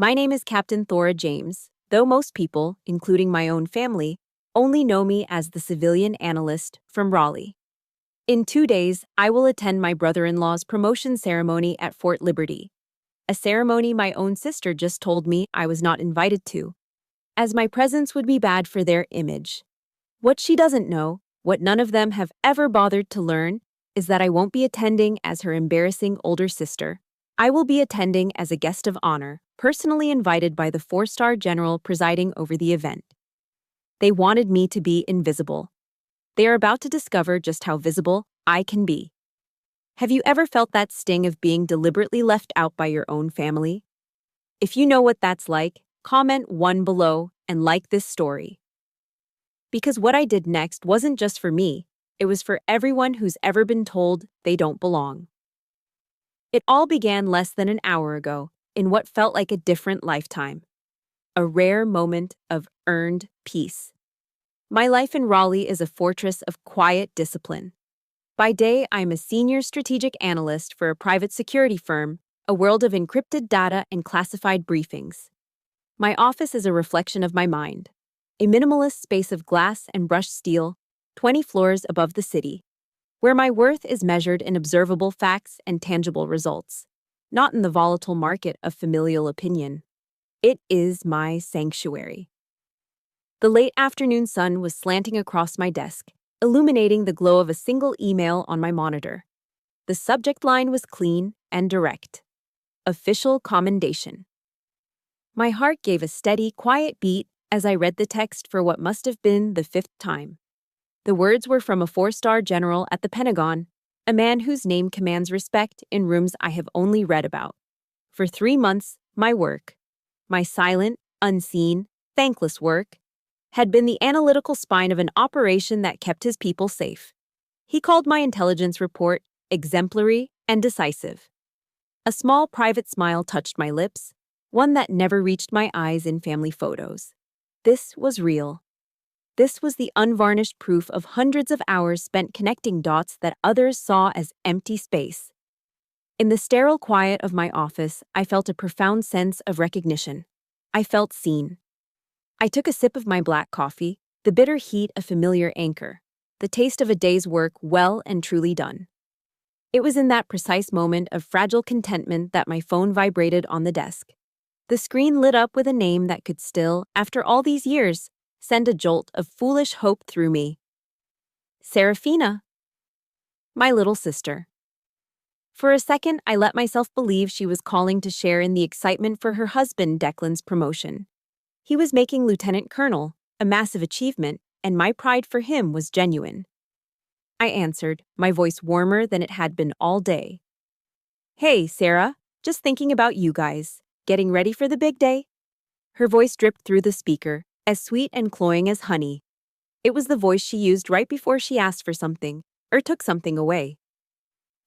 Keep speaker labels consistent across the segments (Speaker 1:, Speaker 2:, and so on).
Speaker 1: My name is Captain Thora James, though most people, including my own family, only know me as the civilian analyst from Raleigh. In 2 days, I will attend my brother-in-law's promotion ceremony at Fort Liberty, a ceremony my own sister just told me I was not invited to, as my presence would be bad for their image. What she doesn't know, what none of them have ever bothered to learn, is that I won't be attending as her embarrassing older sister. I will be attending as a guest of honor, personally invited by the 4-star general presiding over the event. They wanted me to be invisible. They are about to discover just how visible I can be. Have you ever felt that sting of being deliberately left out by your own family? If you know what that's like, comment 1 below and like this story. Because what I did next wasn't just for me, it was for everyone who's ever been told they don't belong. It all began less than an hour ago, in what felt like a different lifetime. A rare moment of earned peace. My life in Raleigh is a fortress of quiet discipline. By day, I'm a senior strategic analyst for a private security firm, a world of encrypted data and classified briefings. My office is a reflection of my mind, a minimalist space of glass and brushed steel, 20 floors above the city, where my worth is measured in observable facts and tangible results, not in the volatile market of familial opinion. It is my sanctuary. The late afternoon sun was slanting across my desk, illuminating the glow of a single email on my monitor. The subject line was clean and direct. Official commendation. My heart gave a steady, quiet beat as I read the text for what must have been the 5th time. The words were from a 4-star general at the Pentagon, a man whose name commands respect in rooms I have only read about. For 3 months, my work, my silent, unseen, thankless work, had been the analytical spine of an operation that kept his people safe. He called my intelligence report exemplary and decisive. A small private smile touched my lips, one that never reached my eyes in family photos. This was real. This was the unvarnished proof of hundreds of hours spent connecting dots that others saw as empty space. In the sterile quiet of my office, I felt a profound sense of recognition. I felt seen. I took a sip of my black coffee, the bitter heat a familiar anchor, the taste of a day's work well and truly done. It was in that precise moment of fragile contentment that my phone vibrated on the desk. The screen lit up with a name that could still, after all these years, send a jolt of foolish hope through me. Serafina. My little sister. For a second, I let myself believe she was calling to share in the excitement for her husband Declan's promotion. He was making lieutenant colonel, a massive achievement, and my pride for him was genuine. I answered, my voice warmer than it had been all day. Hey, Sarah, just thinking about you guys. Getting ready for the big day? Her voice dripped through the speaker, as sweet and cloying as honey. It was the voice she used right before she asked for something, or took something away.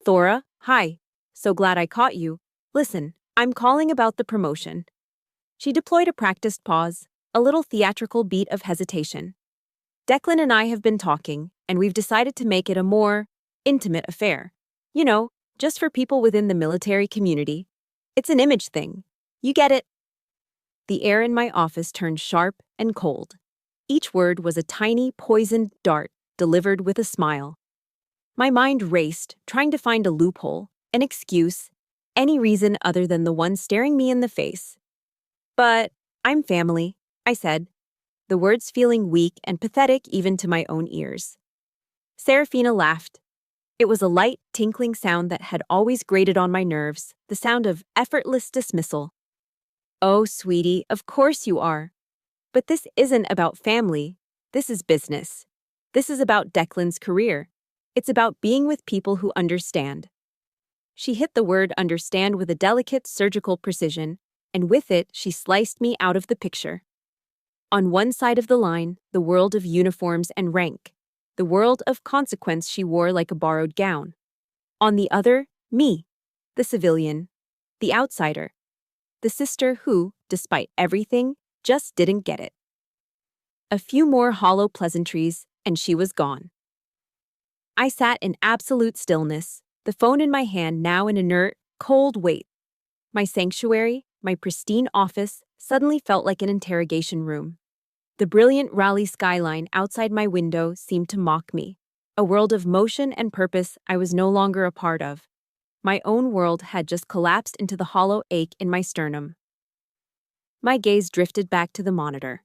Speaker 1: Thora, hi. So glad I caught you. Listen, I'm calling about the promotion. She deployed a practiced pause, a little theatrical beat of hesitation. Declan and I have been talking, and we've decided to make it a more intimate affair. You know, just for people within the military community. It's an image thing. You get it? The air in my office turned sharp and cold. Each word was a tiny, poisoned dart delivered with a smile. My mind raced, trying to find a loophole, an excuse, any reason other than the one staring me in the face. But I'm family, I said, the words feeling weak and pathetic even to my own ears. Serafina laughed. It was a light, tinkling sound that had always grated on my nerves, the sound of effortless dismissal. Oh, sweetie, of course you are. But this isn't about family. This is business. This is about Declan's career. It's about being with people who understand. She hit the word understand with a delicate surgical precision, and with it, she sliced me out of the picture. On one side of the line, the world of uniforms and rank, the world of consequence she wore like a borrowed gown. On the other, me, the civilian, the outsider, the sister who, despite everything, just didn't get it. A few more hollow pleasantries, and she was gone. I sat in absolute stillness, the phone in my hand now an inert, cold weight. My sanctuary, my pristine office suddenly felt like an interrogation room. The brilliant Raleigh skyline outside my window seemed to mock me, a world of motion and purpose I was no longer a part of. My own world had just collapsed into the hollow ache in my sternum. My gaze drifted back to the monitor.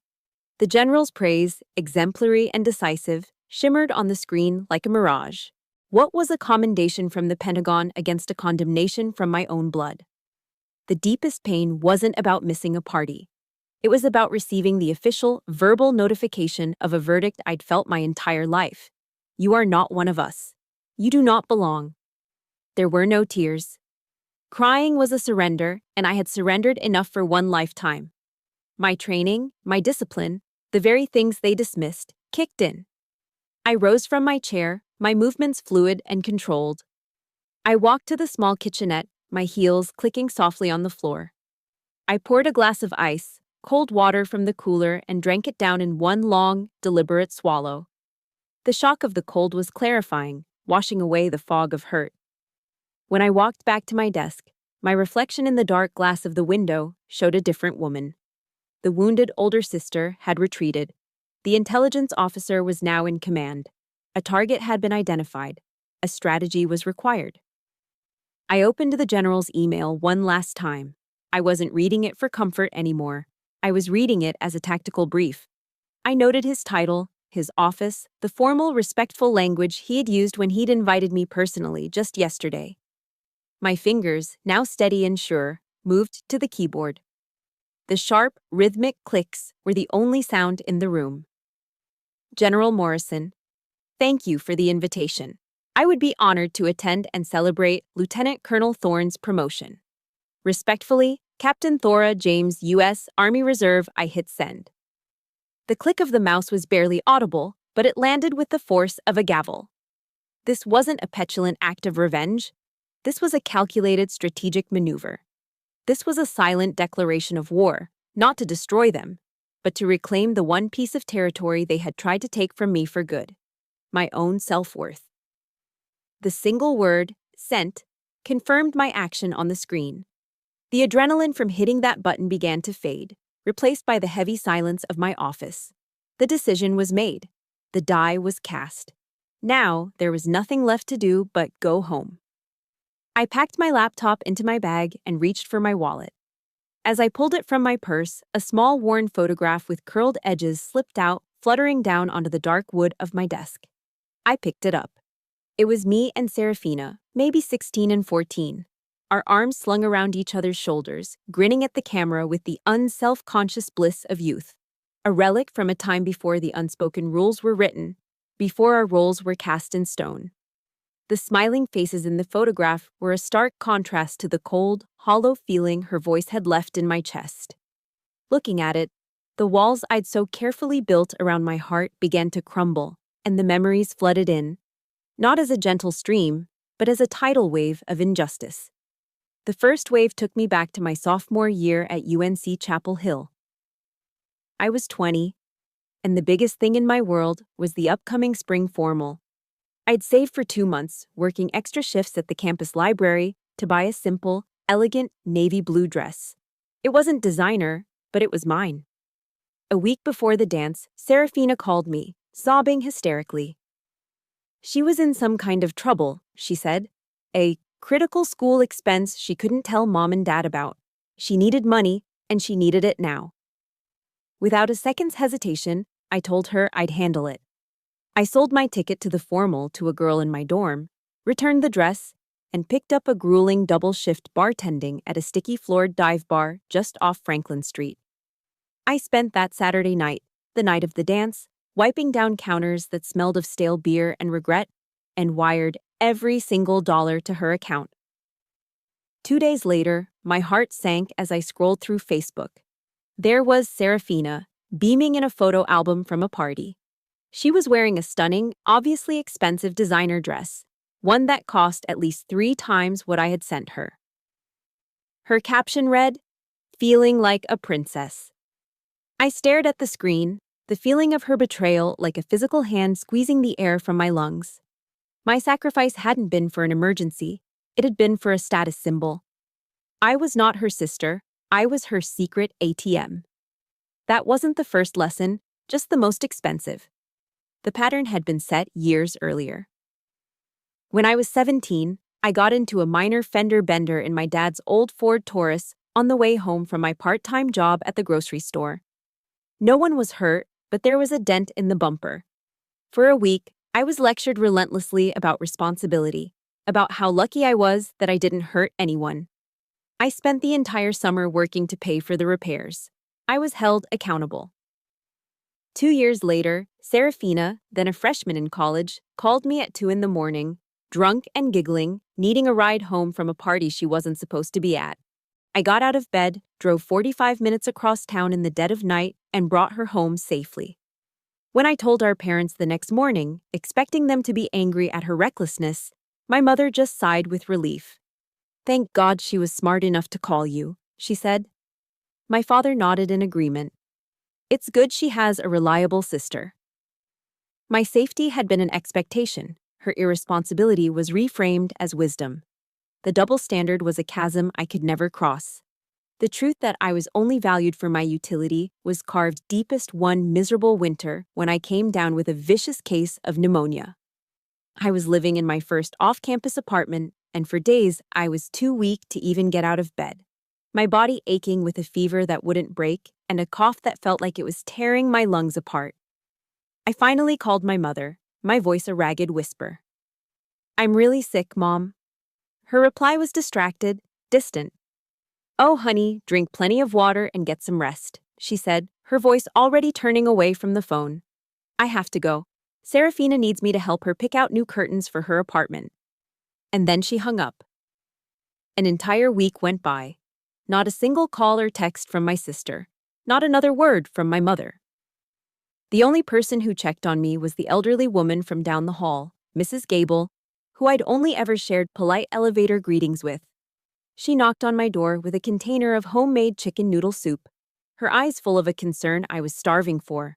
Speaker 1: The general's praise, exemplary and decisive, shimmered on the screen like a mirage. What was a commendation from the Pentagon against a condemnation from my own blood? The deepest pain wasn't about missing a party. It was about receiving the official, verbal notification of a verdict I'd felt my entire life. You are not one of us. You do not belong. There were no tears. Crying was a surrender, and I had surrendered enough for one lifetime. My training, my discipline, the very things they dismissed, kicked in. I rose from my chair, my movements fluid and controlled. I walked to the small kitchenette, my heels clicking softly on the floor. I poured a glass of ice, cold water from the cooler, and drank it down in one long, deliberate swallow. The shock of the cold was clarifying, washing away the fog of hurt. When I walked back to my desk, my reflection in the dark glass of the window showed a different woman. The wounded older sister had retreated. The intelligence officer was now in command. A target had been identified. A strategy was required. I opened the general's email one last time. I wasn't reading it for comfort anymore. I was reading it as a tactical brief. I noted his title, his office, the formal, respectful language he had used when he'd invited me personally just yesterday. My fingers, now steady and sure, moved to the keyboard. The sharp, rhythmic clicks were the only sound in the room. General Morrison, thank you for the invitation. I would be honored to attend and celebrate Lieutenant Colonel Thorne's promotion. Respectfully, Captain Thora James, U.S. Army Reserve. I hit send. The click of the mouse was barely audible, but it landed with the force of a gavel. This wasn't a petulant act of revenge. This was a calculated strategic maneuver. This was a silent declaration of war, not to destroy them, but to reclaim the one piece of territory they had tried to take from me for good: my own self-worth. The single word, sent, confirmed my action on the screen. The adrenaline from hitting that button began to fade, replaced by the heavy silence of my office. The decision was made. The die was cast. Now, there was nothing left to do but go home. I packed my laptop into my bag and reached for my wallet. As I pulled it from my purse, a small worn photograph with curled edges slipped out, fluttering down onto the dark wood of my desk. I picked it up. It was me and Serafina, maybe 16 and 14. Our arms slung around each other's shoulders, grinning at the camera with the unself-conscious bliss of youth. A relic from a time before the unspoken rules were written, before our roles were cast in stone. The smiling faces in the photograph were a stark contrast to the cold, hollow feeling her voice had left in my chest. Looking at it, the walls I'd so carefully built around my heart began to crumble, and the memories flooded in, not as a gentle stream, but as a tidal wave of injustice. The first wave took me back to my sophomore year at UNC Chapel Hill. I was 20, and the biggest thing in my world was the upcoming spring formal. I'd saved for 2 months, working extra shifts at the campus library, to buy a simple, elegant navy blue dress. It wasn't designer, but it was mine. A week before the dance, Serafina called me, sobbing hysterically. She was in some kind of trouble, she said. A critical school expense she couldn't tell mom and dad about. She needed money, and she needed it now. Without a second's hesitation, I told her I'd handle it. I sold my ticket to the formal to a girl in my dorm, returned the dress, and picked up a grueling double-shift bartending at a sticky-floored dive bar just off Franklin Street. I spent that Saturday night, the night of the dance, wiping down counters that smelled of stale beer and regret, and wired every single dollar to her account. 2 days later, my heart sank as I scrolled through Facebook. There was Serafina, beaming in a photo album from a party. She was wearing a stunning, obviously expensive designer dress, one that cost at least 3 times what I had sent her. Her caption read, "Feeling like a princess." I stared at the screen, the feeling of her betrayal like a physical hand squeezing the air from my lungs. My sacrifice hadn't been for an emergency, it had been for a status symbol. I was not her sister, I was her secret ATM. That wasn't the first lesson, just the most expensive. The pattern had been set years earlier. When I was 17, I got into a minor fender bender in my dad's old Ford Taurus on the way home from my part-time job at the grocery store. No one was hurt, but there was a dent in the bumper. For a week, I was lectured relentlessly about responsibility, about how lucky I was that I didn't hurt anyone. I spent the entire summer working to pay for the repairs. I was held accountable. 2 years later, Serafina, then a freshman in college, called me at 2 a.m, drunk and giggling, needing a ride home from a party she wasn't supposed to be at. I got out of bed, drove 45 minutes across town in the dead of night, and brought her home safely. When I told our parents the next morning, expecting them to be angry at her recklessness, my mother just sighed with relief. "Thank God she was smart enough to call you," she said. My father nodded in agreement. It's good she has a reliable sister. My safety had been an expectation. Her irresponsibility was reframed as wisdom. The double standard was a chasm I could never cross. The truth that I was only valued for my utility was carved deepest one miserable winter when I came down with a vicious case of pneumonia. I was living in my first off-campus apartment, and for days I was too weak to even get out of bed. My body aching with a fever that wouldn't break and a cough that felt like it was tearing my lungs apart. I finally called my mother, my voice a ragged whisper. "I'm really sick, Mom." Her reply was distracted, distant. "Oh, honey, drink plenty of water and get some rest," she said, her voice already turning away from the phone. "I have to go. Serafina needs me to help her pick out new curtains for her apartment." And then she hung up. An entire week went by. Not a single call or text from my sister. Not another word from my mother. The only person who checked on me was the elderly woman from down the hall, Mrs. Gable, who I'd only ever shared polite elevator greetings with. She knocked on my door with a container of homemade chicken noodle soup, her eyes full of a concern I was starving for.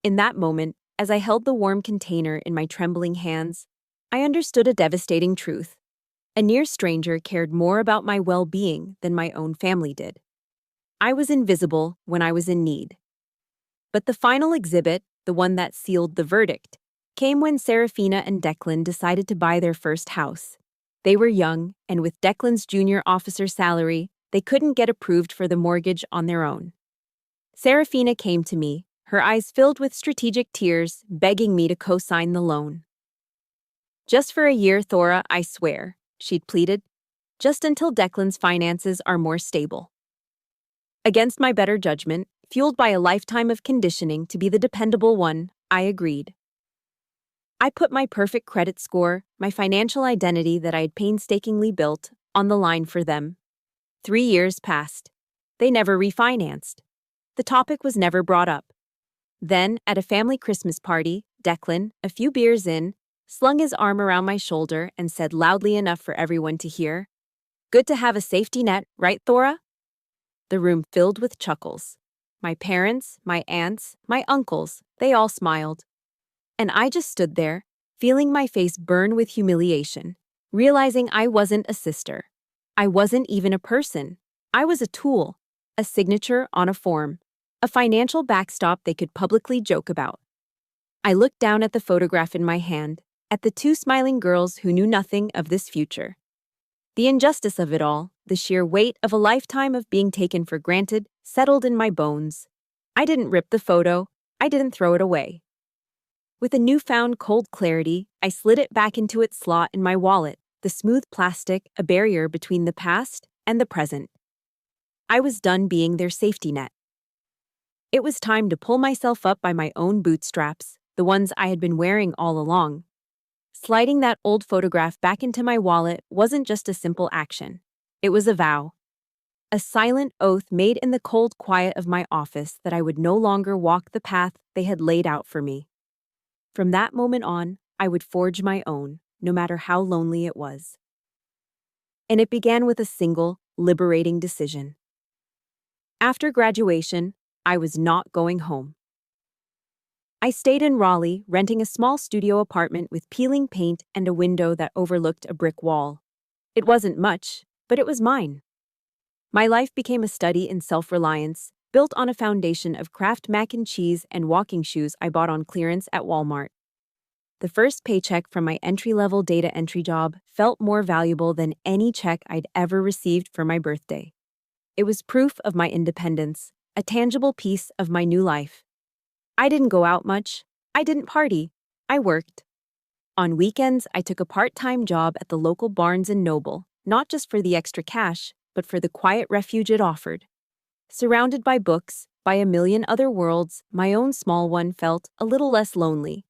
Speaker 1: In that moment, as I held the warm container in my trembling hands, I understood a devastating truth. A near stranger cared more about my well-being than my own family did. I was invisible when I was in need. But the final exhibit, the one that sealed the verdict, came when Serafina and Declan decided to buy their first house. They were young, and with Declan's junior officer salary, they couldn't get approved for the mortgage on their own. Serafina came to me, her eyes filled with strategic tears, begging me to co-sign the loan. "Just for a year, Thora, I swear," she'd pleaded. "Just until Declan's finances are more stable." Against my better judgment, fueled by a lifetime of conditioning to be the dependable one, I agreed. I put my perfect credit score, my financial identity that I had painstakingly built, on the line for them. 3 years passed. They never refinanced. The topic was never brought up. Then, at a family Christmas party, Declan, a few beers in, slung his arm around my shoulder and said loudly enough for everyone to hear, "Good to have a safety net, right, Thora?" The room filled with chuckles. My parents, my aunts, my uncles, they all smiled. And I just stood there, feeling my face burn with humiliation, realizing I wasn't a sister. I wasn't even a person. I was a tool, a signature on a form, a financial backstop they could publicly joke about. I looked down at the photograph in my hand, at the 2 smiling girls who knew nothing of this future. The injustice of it all, the sheer weight of a lifetime of being taken for granted, settled in my bones. I didn't rip the photo. I didn't throw it away. With a newfound cold clarity, I slid it back into its slot in my wallet, the smooth plastic a barrier between the past and the present. I was done being their safety net. It was time to pull myself up by my own bootstraps, the ones I had been wearing all along. Sliding that old photograph back into my wallet wasn't just a simple action. It was a vow. A silent oath made in the cold quiet of my office that I would no longer walk the path they had laid out for me. From that moment on, I would forge my own, no matter how lonely it was. And it began with a single, liberating decision. After graduation, I was not going home. I stayed in Raleigh, renting a small studio apartment with peeling paint and a window that overlooked a brick wall. It wasn't much, but it was mine. My life became a study in self-reliance, built on a foundation of Kraft mac and cheese and walking shoes I bought on clearance at Walmart. The first paycheck from my entry-level data entry job felt more valuable than any check I'd ever received for my birthday. It was proof of my independence, a tangible piece of my new life. I didn't go out much. I didn't party. I worked. On weekends, I took a part-time job at the local Barnes & Noble, not just for the extra cash, but for the quiet refuge it offered. Surrounded by books, by a million other worlds, my own small one felt a little less lonely.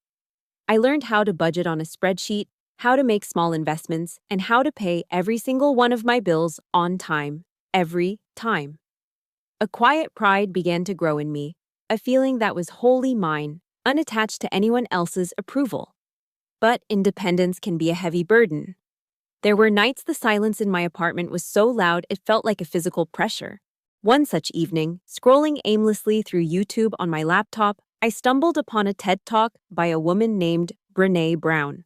Speaker 1: I learned how to budget on a spreadsheet, how to make small investments, and how to pay every single one of my bills on time, every time. A quiet pride began to grow in me, a feeling that was wholly mine, unattached to anyone else's approval. But independence can be a heavy burden. There were nights the silence in my apartment was so loud it felt like a physical pressure. One such evening, scrolling aimlessly through YouTube on my laptop, I stumbled upon a TED Talk by a woman named Brené Brown.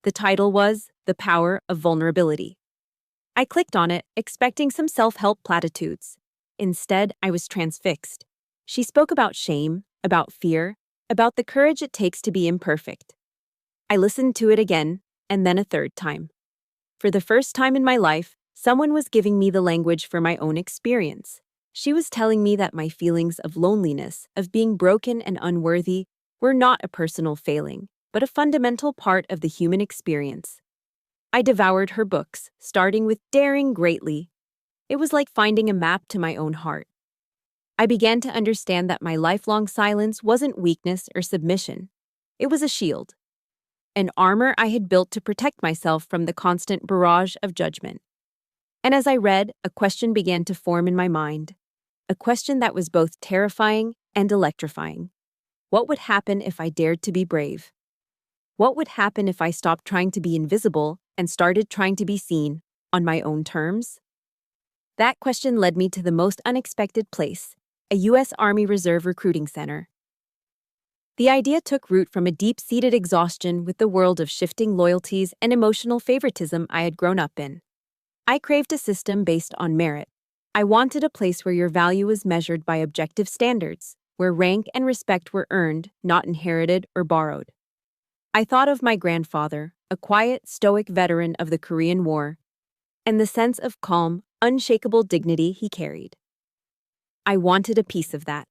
Speaker 1: The title was The Power of Vulnerability. I clicked on it, expecting some self-help platitudes. Instead, I was transfixed. She spoke about shame, about fear, about the courage it takes to be imperfect. I listened to it again, and then a third time. For the first time in my life, someone was giving me the language for my own experience. She was telling me that my feelings of loneliness, of being broken and unworthy, were not a personal failing, but a fundamental part of the human experience. I devoured her books, starting with Daring Greatly. It was like finding a map to my own heart. I began to understand that my lifelong silence wasn't weakness or submission. It was a shield. An armor I had built to protect myself from the constant barrage of judgment. And as I read, a question began to form in my mind. A question that was both terrifying and electrifying. What would happen if I dared to be brave? What would happen if I stopped trying to be invisible and started trying to be seen on my own terms? That question led me to the most unexpected place, a U.S. Army Reserve recruiting center. The idea took root from a deep-seated exhaustion with the world of shifting loyalties and emotional favoritism I had grown up in. I craved a system based on merit. I wanted a place where your value was measured by objective standards, where rank and respect were earned, not inherited or borrowed. I thought of my grandfather, a quiet, stoic veteran of the Korean War, and the sense of calm, unshakable dignity he carried. I wanted a piece of that.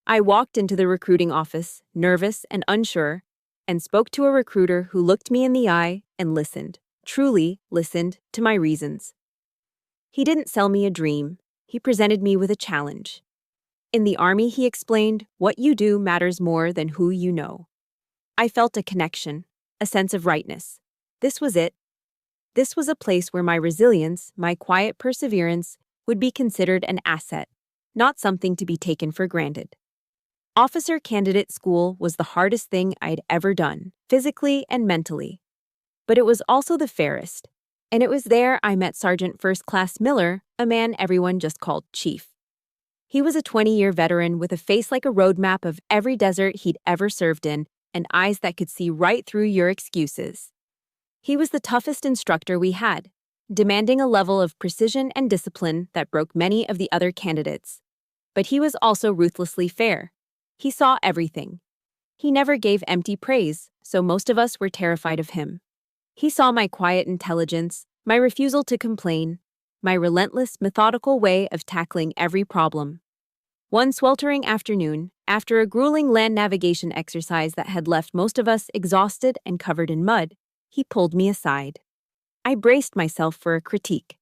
Speaker 1: I walked into the recruiting office, nervous and unsure, and spoke to a recruiter who looked me in the eye and listened, truly listened, to my reasons. He didn't sell me a dream. He presented me with a challenge. In the Army, he explained, what you do matters more than who you know. I felt a connection, a sense of rightness. This was it. This was a place where my resilience, my quiet perseverance, would be considered an asset, not something to be taken for granted. Officer candidate school was the hardest thing I'd ever done, physically and mentally. But it was also the fairest. And it was there I met Sergeant First Class Miller, a man everyone just called Chief. He was a 20-year veteran with a face like a roadmap of every desert he'd ever served in and eyes that could see right through your excuses. He was the toughest instructor we had, demanding a level of precision and discipline that broke many of the other candidates. But he was also ruthlessly fair. He saw everything. He never gave empty praise, so most of us were terrified of him. He saw my quiet intelligence, my refusal to complain, my relentless, methodical way of tackling every problem. One sweltering afternoon, after a grueling land navigation exercise that had left most of us exhausted and covered in mud, he pulled me aside. I braced myself for a critique.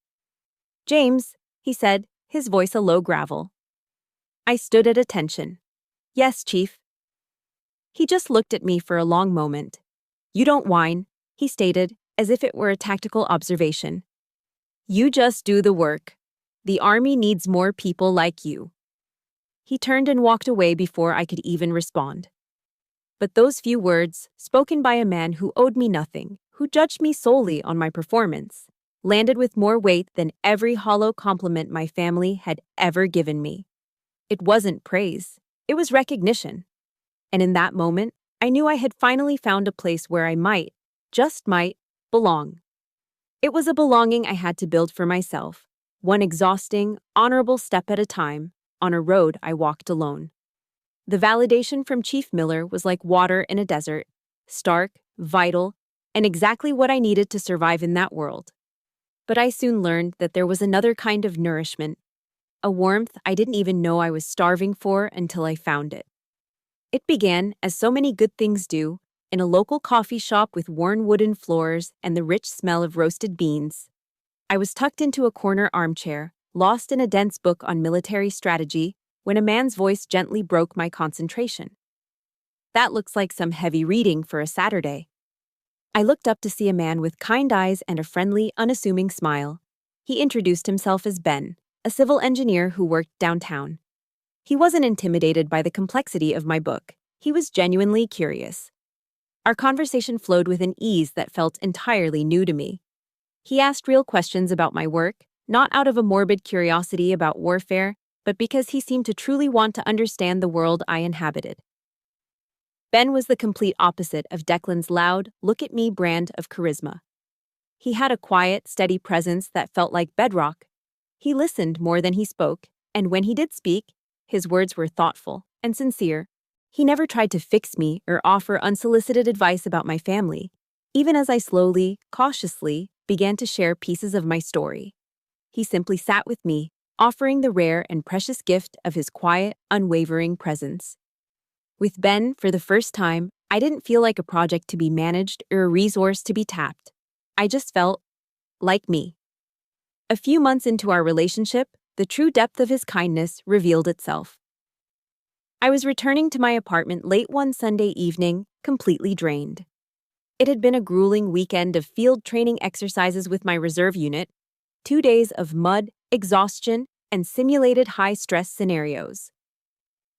Speaker 1: "James," he said, his voice a low gravel. I stood at attention. "Yes, Chief." He just looked at me for a long moment. "You don't whine," he stated, as if it were a tactical observation. "You just do the work. The Army needs more people like you." He turned and walked away before I could even respond. But those few words, spoken by a man who owed me nothing, who judged me solely on my performance, landed with more weight than every hollow compliment my family had ever given me. It wasn't praise. It was recognition. And in that moment, I knew I had finally found a place where I might, just might, belong. It was a belonging I had to build for myself, one exhausting, honorable step at a time, on a road I walked alone. The validation from Chief Miller was like water in a desert, stark, vital, and exactly what I needed to survive in that world. But I soon learned that there was another kind of nourishment, a warmth I didn't even know I was starving for until I found it. It began, as so many good things do, in a local coffee shop with worn wooden floors and the rich smell of roasted beans. I was tucked into a corner armchair, lost in a dense book on military strategy, when a man's voice gently broke my concentration. That looks like some heavy reading for a Saturday. I looked up to see a man with kind eyes and a friendly, unassuming smile. He introduced himself as Ben, a civil engineer who worked downtown. He wasn't intimidated by the complexity of my book. He was genuinely curious. Our conversation flowed with an ease that felt entirely new to me. He asked real questions about my work, not out of a morbid curiosity about warfare, but because he seemed to truly want to understand the world I inhabited. Ben was the complete opposite of Declan's loud, look-at-me brand of charisma. He had a quiet, steady presence that felt like bedrock. He listened more than he spoke, and when he did speak, his words were thoughtful and sincere. He never tried to fix me or offer unsolicited advice about my family, even as I slowly, cautiously, began to share pieces of my story. He simply sat with me, offering the rare and precious gift of his quiet, unwavering presence. With Ben, for the first time, I didn't feel like a project to be managed or a resource to be tapped. I just felt like me. A few months into our relationship, the true depth of his kindness revealed itself. I was returning to my apartment late one Sunday evening, completely drained. It had been a grueling weekend of field training exercises with my reserve unit, 2 days of mud, exhaustion, and simulated high-stress scenarios.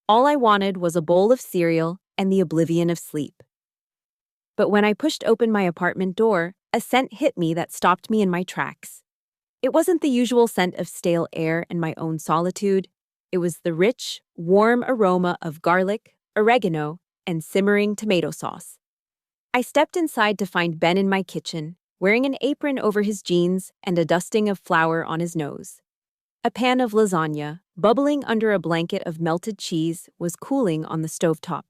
Speaker 1: All I wanted was a bowl of cereal and the oblivion of sleep. But when I pushed open my apartment door, a scent hit me that stopped me in my tracks. It wasn't the usual scent of stale air and my own solitude. It was the rich, warm aroma of garlic, oregano, and simmering tomato sauce. I stepped inside to find Ben in my kitchen, wearing an apron over his jeans and a dusting of flour on his nose. A pan of lasagna, bubbling under a blanket of melted cheese, was cooling on the stovetop.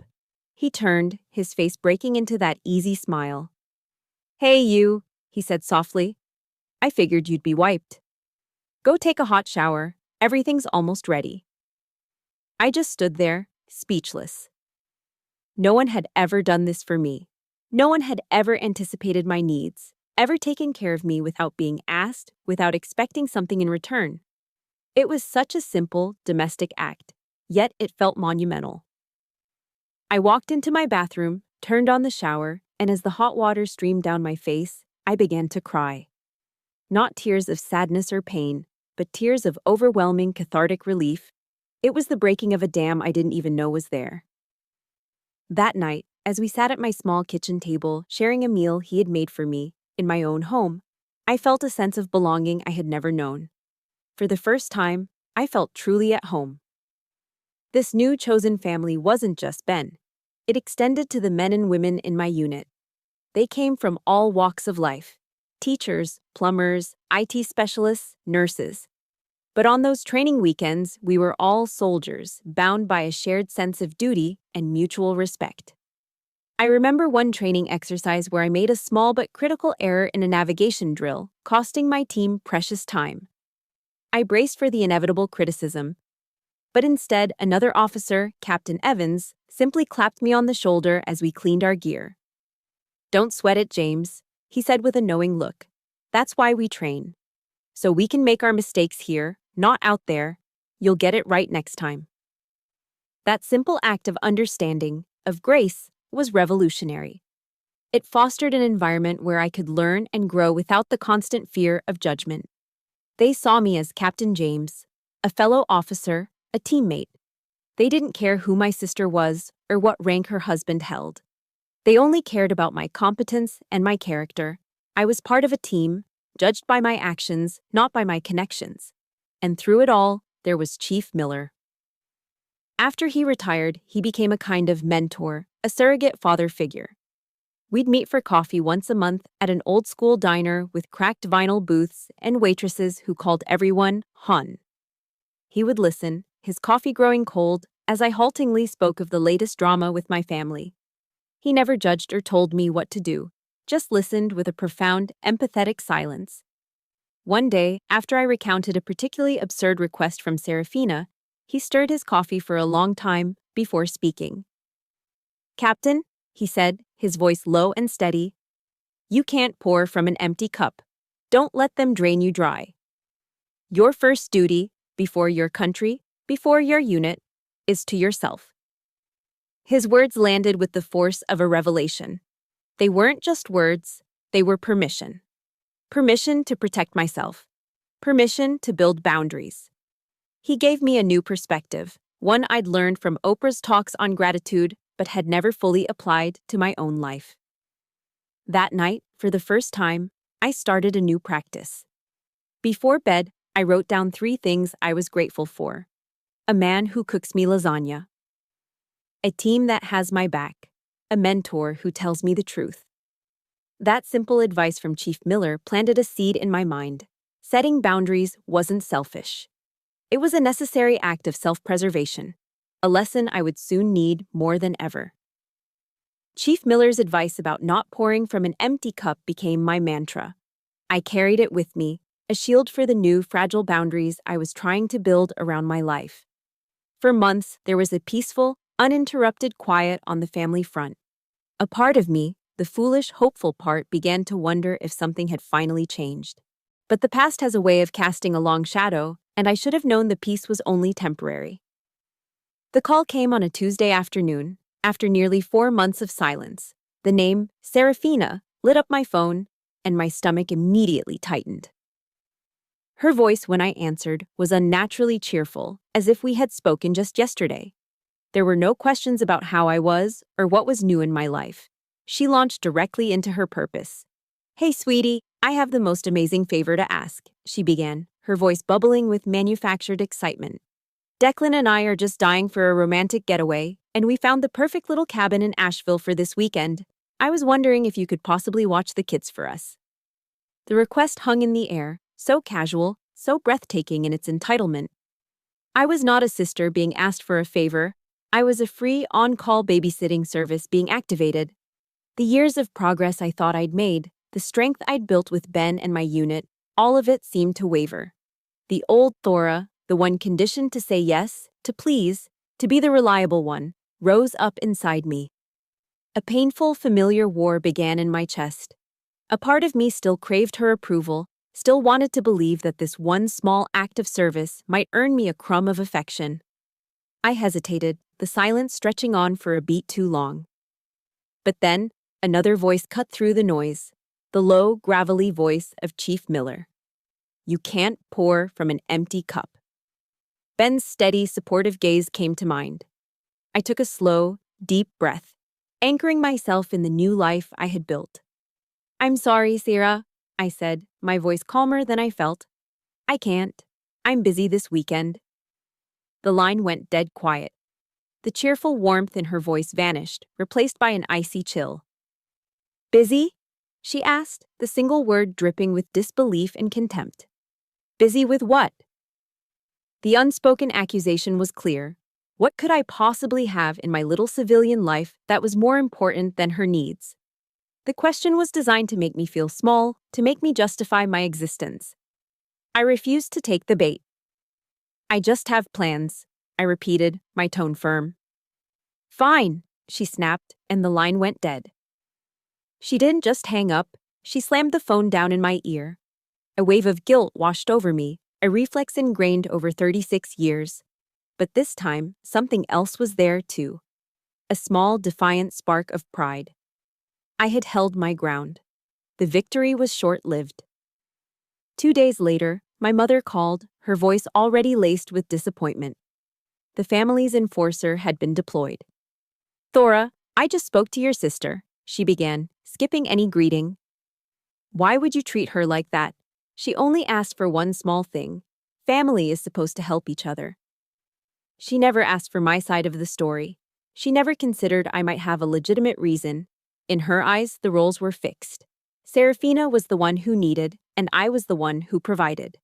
Speaker 1: He turned, his face breaking into that easy smile. "Hey, you," he said softly. "I figured you'd be wiped. Go take a hot shower. Everything's almost ready." I just stood there, speechless. No one had ever done this for me. No one had ever anticipated my needs, ever taken care of me without being asked, without expecting something in return. It was such a simple, domestic act, yet it felt monumental. I walked into my bathroom, turned on the shower, and as the hot water streamed down my face, I began to cry. Not tears of sadness or pain, but tears of overwhelming cathartic relief. It was the breaking of a dam I didn't even know was there. That night, as we sat at my small kitchen table, sharing a meal he had made for me, in my own home, I felt a sense of belonging I had never known. For the first time, I felt truly at home. This new chosen family wasn't just Ben. It extended to the men and women in my unit. They came from all walks of life: teachers, plumbers, IT specialists, nurses. But on those training weekends, we were all soldiers, bound by a shared sense of duty and mutual respect. I remember one training exercise where I made a small but critical error in a navigation drill, costing my team precious time. I braced for the inevitable criticism, but instead, another officer, Captain Evans, simply clapped me on the shoulder as we cleaned our gear. "Don't sweat it, James," he said with a knowing look. "That's why we train. So we can make our mistakes here, not out there. You'll get it right next time." That simple act of understanding, of grace, was revolutionary. It fostered an environment where I could learn and grow without the constant fear of judgment. They saw me as Captain James, a fellow officer, a teammate. They didn't care who my sister was or what rank her husband held. They only cared about my competence and my character. I was part of a team, judged by my actions, not by my connections. And through it all, there was Chief Miller. After he retired, he became a kind of mentor, a surrogate father figure. We'd meet for coffee once a month at an old-school diner with cracked vinyl booths and waitresses who called everyone Hun. He would listen, his coffee growing cold, as I haltingly spoke of the latest drama with my family. He never judged or told me what to do, just listened with a profound, empathetic silence. One day, after I recounted a particularly absurd request from Serafina, he stirred his coffee for a long time before speaking. "Captain," he said, his voice low and steady, "you can't pour from an empty cup. Don't let them drain you dry. Your first duty, before your country, before your unit, is to yourself." His words landed with the force of a revelation. They weren't just words, they were permission. Permission to protect myself. Permission to build boundaries. He gave me a new perspective, one I'd learned from Oprah's talks on gratitude but had never fully applied to my own life. That night, for the first time, I started a new practice. Before bed, I wrote down 3 things I was grateful for. A man who cooks me lasagna. A team that has my back. A mentor who tells me the truth. That simple advice from Chief Miller planted a seed in my mind. Setting boundaries wasn't selfish. It was a necessary act of self-preservation, a lesson I would soon need more than ever. Chief Miller's advice about not pouring from an empty cup became my mantra. I carried it with me, a shield for the new, fragile boundaries I was trying to build around my life. For months, there was a peaceful, uninterrupted quiet on the family front. A part of me, the foolish, hopeful part, began to wonder if something had finally changed. But the past has a way of casting a long shadow, and I should have known the peace was only temporary. The call came on a Tuesday afternoon, after nearly 4 months of silence. The name, Serafina, lit up my phone, and my stomach immediately tightened. Her voice, when I answered, was unnaturally cheerful, as if we had spoken just yesterday. There were no questions about how I was or what was new in my life. She launched directly into her purpose. "Hey, sweetie, I have the most amazing favor to ask," she began, her voice bubbling with manufactured excitement. "Declan and I are just dying for a romantic getaway, and we found the perfect little cabin in Asheville for this weekend. I was wondering if you could possibly watch the kids for us." The request hung in the air, so casual, so breathtaking in its entitlement. I was not a sister being asked for a favor. I was a free, on-call babysitting service being activated. The years of progress I thought I'd made, the strength I'd built with Ben and my unit, all of it seemed to waver. The old Thora, the one conditioned to say yes, to please, to be the reliable one, rose up inside me. A painful, familiar war began in my chest. A part of me still craved her approval, still wanted to believe that this one small act of service might earn me a crumb of affection. I hesitated, the silence stretching on for a beat too long. But then, another voice cut through the noise, the low, gravelly voice of Chief Miller. "You can't pour from an empty cup." Ben's steady, supportive gaze came to mind. I took a slow, deep breath, anchoring myself in the new life I had built. "I'm sorry, Sarah," I said, my voice calmer than I felt. "I can't. I'm busy this weekend." The line went dead quiet. The cheerful warmth in her voice vanished, replaced by an icy chill. "Busy?" she asked, the single word dripping with disbelief and contempt. "Busy with what?" The unspoken accusation was clear. What could I possibly have in my little civilian life that was more important than her needs? The question was designed to make me feel small, to make me justify my existence. I refused to take the bait. "I just have plans," I repeated, my tone firm. "Fine," she snapped, and the line went dead. She didn't just hang up, she slammed the phone down in my ear. A wave of guilt washed over me, a reflex ingrained over 36 years. But this time, something else was there too. A small, defiant spark of pride. I had held my ground. The victory was short-lived. 2 days later, my mother called, her voice already laced with disappointment. The family's enforcer had been deployed. "Thora, I just spoke to your sister," she began, skipping any greeting. "Why would you treat her like that? She only asked for one small thing. Family is supposed to help each other." She never asked for my side of the story. She never considered I might have a legitimate reason. In her eyes, the roles were fixed. Serafina was the one who needed, and I was the one who provided.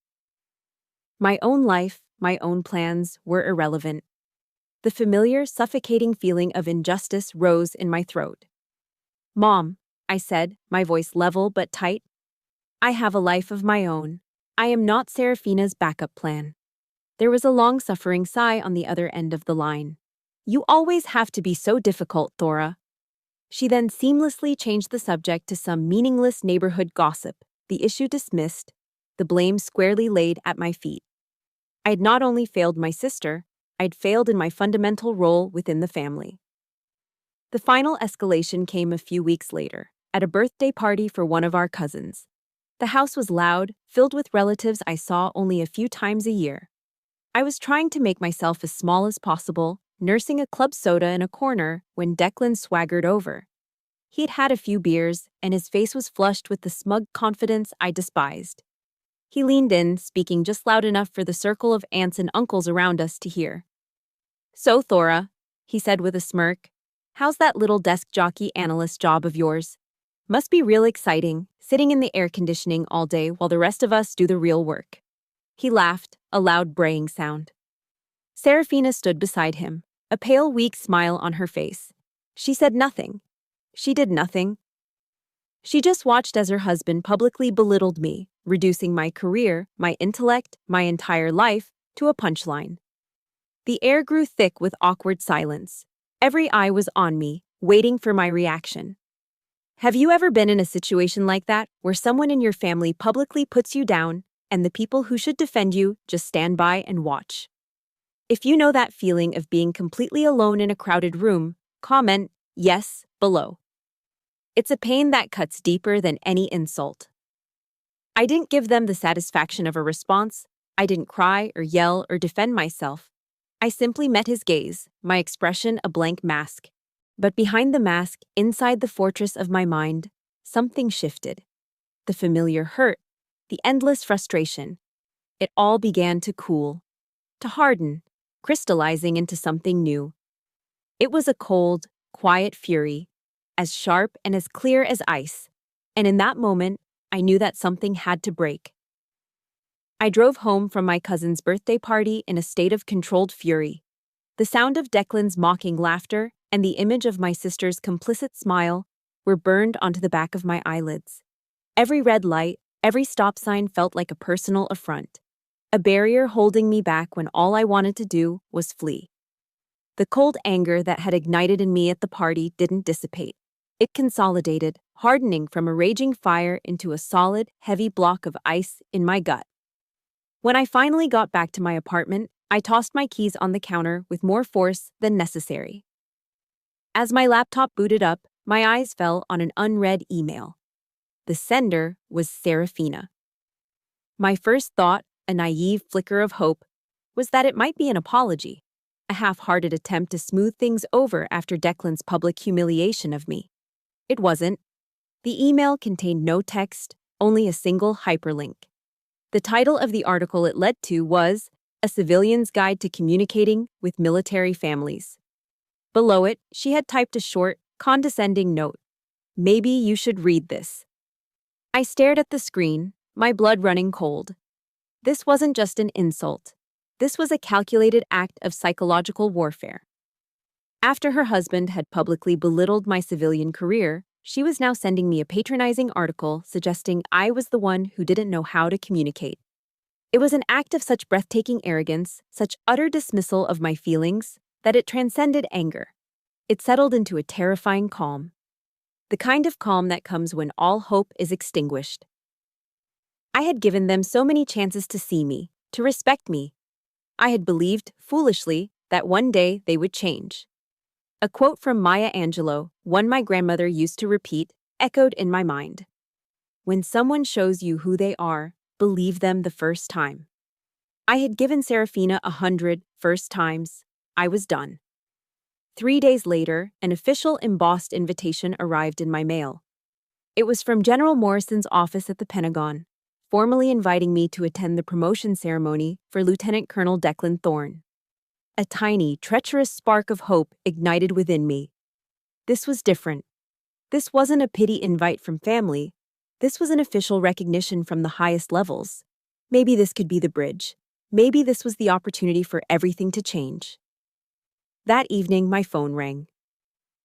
Speaker 1: My own life, my own plans were irrelevant. The familiar, suffocating feeling of injustice rose in my throat. "Mom," I said, my voice level but tight, "I have a life of my own. I am not Serafina's backup plan." There was a long-suffering sigh on the other end of the line. "You always have to be so difficult, Thora." She then seamlessly changed the subject to some meaningless neighborhood gossip, the issue dismissed, the blame squarely laid at my feet. I had not only failed my sister, I'd failed in my fundamental role within the family. The final escalation came a few weeks later, at a birthday party for one of our cousins. The house was loud, filled with relatives I saw only a few times a year. I was trying to make myself as small as possible, nursing a club soda in a corner when Declan swaggered over. He had had a few beers, and his face was flushed with the smug confidence I despised. He leaned in, speaking just loud enough for the circle of aunts and uncles around us to hear. "So, Thora," he said with a smirk, "how's that little desk jockey analyst job of yours? Must be real exciting, sitting in the air conditioning all day while the rest of us do the real work." He laughed, a loud braying sound. Serafina stood beside him, a pale, weak smile on her face. She said nothing. She did nothing. She just watched as her husband publicly belittled me, reducing my career, my intellect, my entire life, to a punchline. The air grew thick with awkward silence. Every eye was on me, waiting for my reaction. Have you ever been in a situation like that, where someone in your family publicly puts you down, and the people who should defend you just stand by and watch? If you know that feeling of being completely alone in a crowded room, comment "yes" below. It's a pain that cuts deeper than any insult. I didn't give them the satisfaction of a response. I didn't cry or yell or defend myself. I simply met his gaze, my expression a blank mask. But behind the mask, inside the fortress of my mind, something shifted. The familiar hurt, the endless frustration. It all began to cool, to harden, crystallizing into something new. It was a cold, quiet fury, as sharp and as clear as ice, and in that moment, I knew that something had to break. I drove home from my cousin's birthday party in a state of controlled fury. The sound of Declan's mocking laughter and the image of my sister's complicit smile were burned onto the back of my eyelids. Every red light, every stop sign felt like a personal affront, a barrier holding me back when all I wanted to do was flee. The cold anger that had ignited in me at the party didn't dissipate. It consolidated, hardening from a raging fire into a solid, heavy block of ice in my gut. When I finally got back to my apartment, I tossed my keys on the counter with more force than necessary. As my laptop booted up, my eyes fell on an unread email. The sender was Serafina. My first thought, a naive flicker of hope, was that it might be an apology, a half-hearted attempt to smooth things over after Declan's public humiliation of me. It wasn't. The email contained no text, only a single hyperlink. The title of the article it led to was "A Civilian's Guide to Communicating with Military Families." Below it, she had typed a short, condescending note. "Maybe you should read this." I stared at the screen, my blood running cold. This wasn't just an insult. This was a calculated act of psychological warfare. After her husband had publicly belittled my civilian career, she was now sending me a patronizing article suggesting I was the one who didn't know how to communicate. It was an act of such breathtaking arrogance, such utter dismissal of my feelings, that it transcended anger. It settled into a terrifying calm. The kind of calm that comes when all hope is extinguished. I had given them so many chances to see me, to respect me. I had believed, foolishly, that one day they would change. A quote from Maya Angelou, one my grandmother used to repeat, echoed in my mind. "When someone shows you who they are, believe them the first time." I had given Serafina 100 first times. I was done. 3 days later, an official embossed invitation arrived in my mail. It was from General Morrison's office at the Pentagon, formally inviting me to attend the promotion ceremony for Lieutenant Colonel Declan Thorne. A tiny, treacherous spark of hope ignited within me. This was different. This wasn't a pity invite from family. This was an official recognition from the highest levels. Maybe this could be the bridge. Maybe this was the opportunity for everything to change. That evening, my phone rang.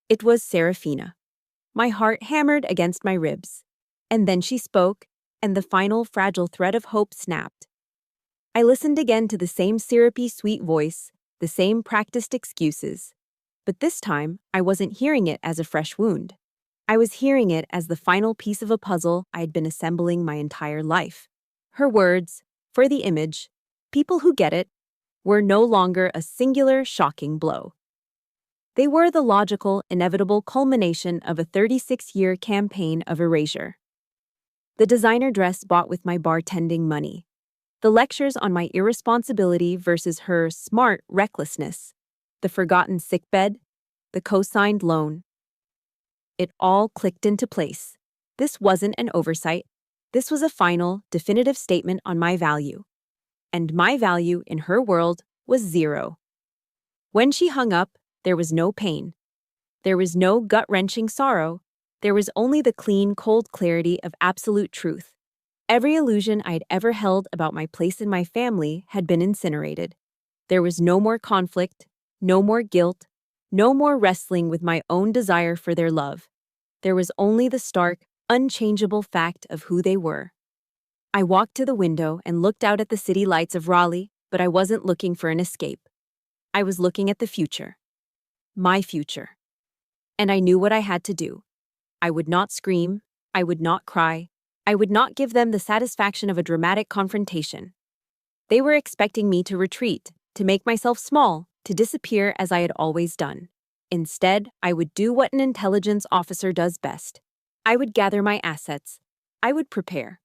Speaker 1: It was Serafina. My heart hammered against my ribs. And then she spoke, and the final fragile thread of hope snapped. I listened again to the same syrupy sweet voice, the same practiced excuses. But this time, I wasn't hearing it as a fresh wound. I was hearing it as the final piece of a puzzle I'd been assembling my entire life. Her words, for the image, people who get it, were no longer a singular, shocking blow. They were the logical, inevitable culmination of a 36-year campaign of erasure. The designer dress bought with my bartending money. The lectures on my irresponsibility versus her smart recklessness. The forgotten sickbed. The co-signed loan. It all clicked into place. This wasn't an oversight. This was a final, definitive statement on my value. And my value in her world was 0. When she hung up, there was no pain. There was no gut-wrenching sorrow. There was only the clean, cold clarity of absolute truth. Every illusion I'd ever held about my place in my family had been incinerated. There was no more conflict, no more guilt, no more wrestling with my own desire for their love. There was only the stark, unchangeable fact of who they were. I walked to the window and looked out at the city lights of Raleigh, but I wasn't looking for an escape. I was looking at the future. My future. And I knew what I had to do. I would not scream. I would not cry. I would not give them the satisfaction of a dramatic confrontation. They were expecting me to retreat, to make myself small, to disappear as I had always done. Instead, I would do what an intelligence officer does best. I would gather my assets. I would prepare.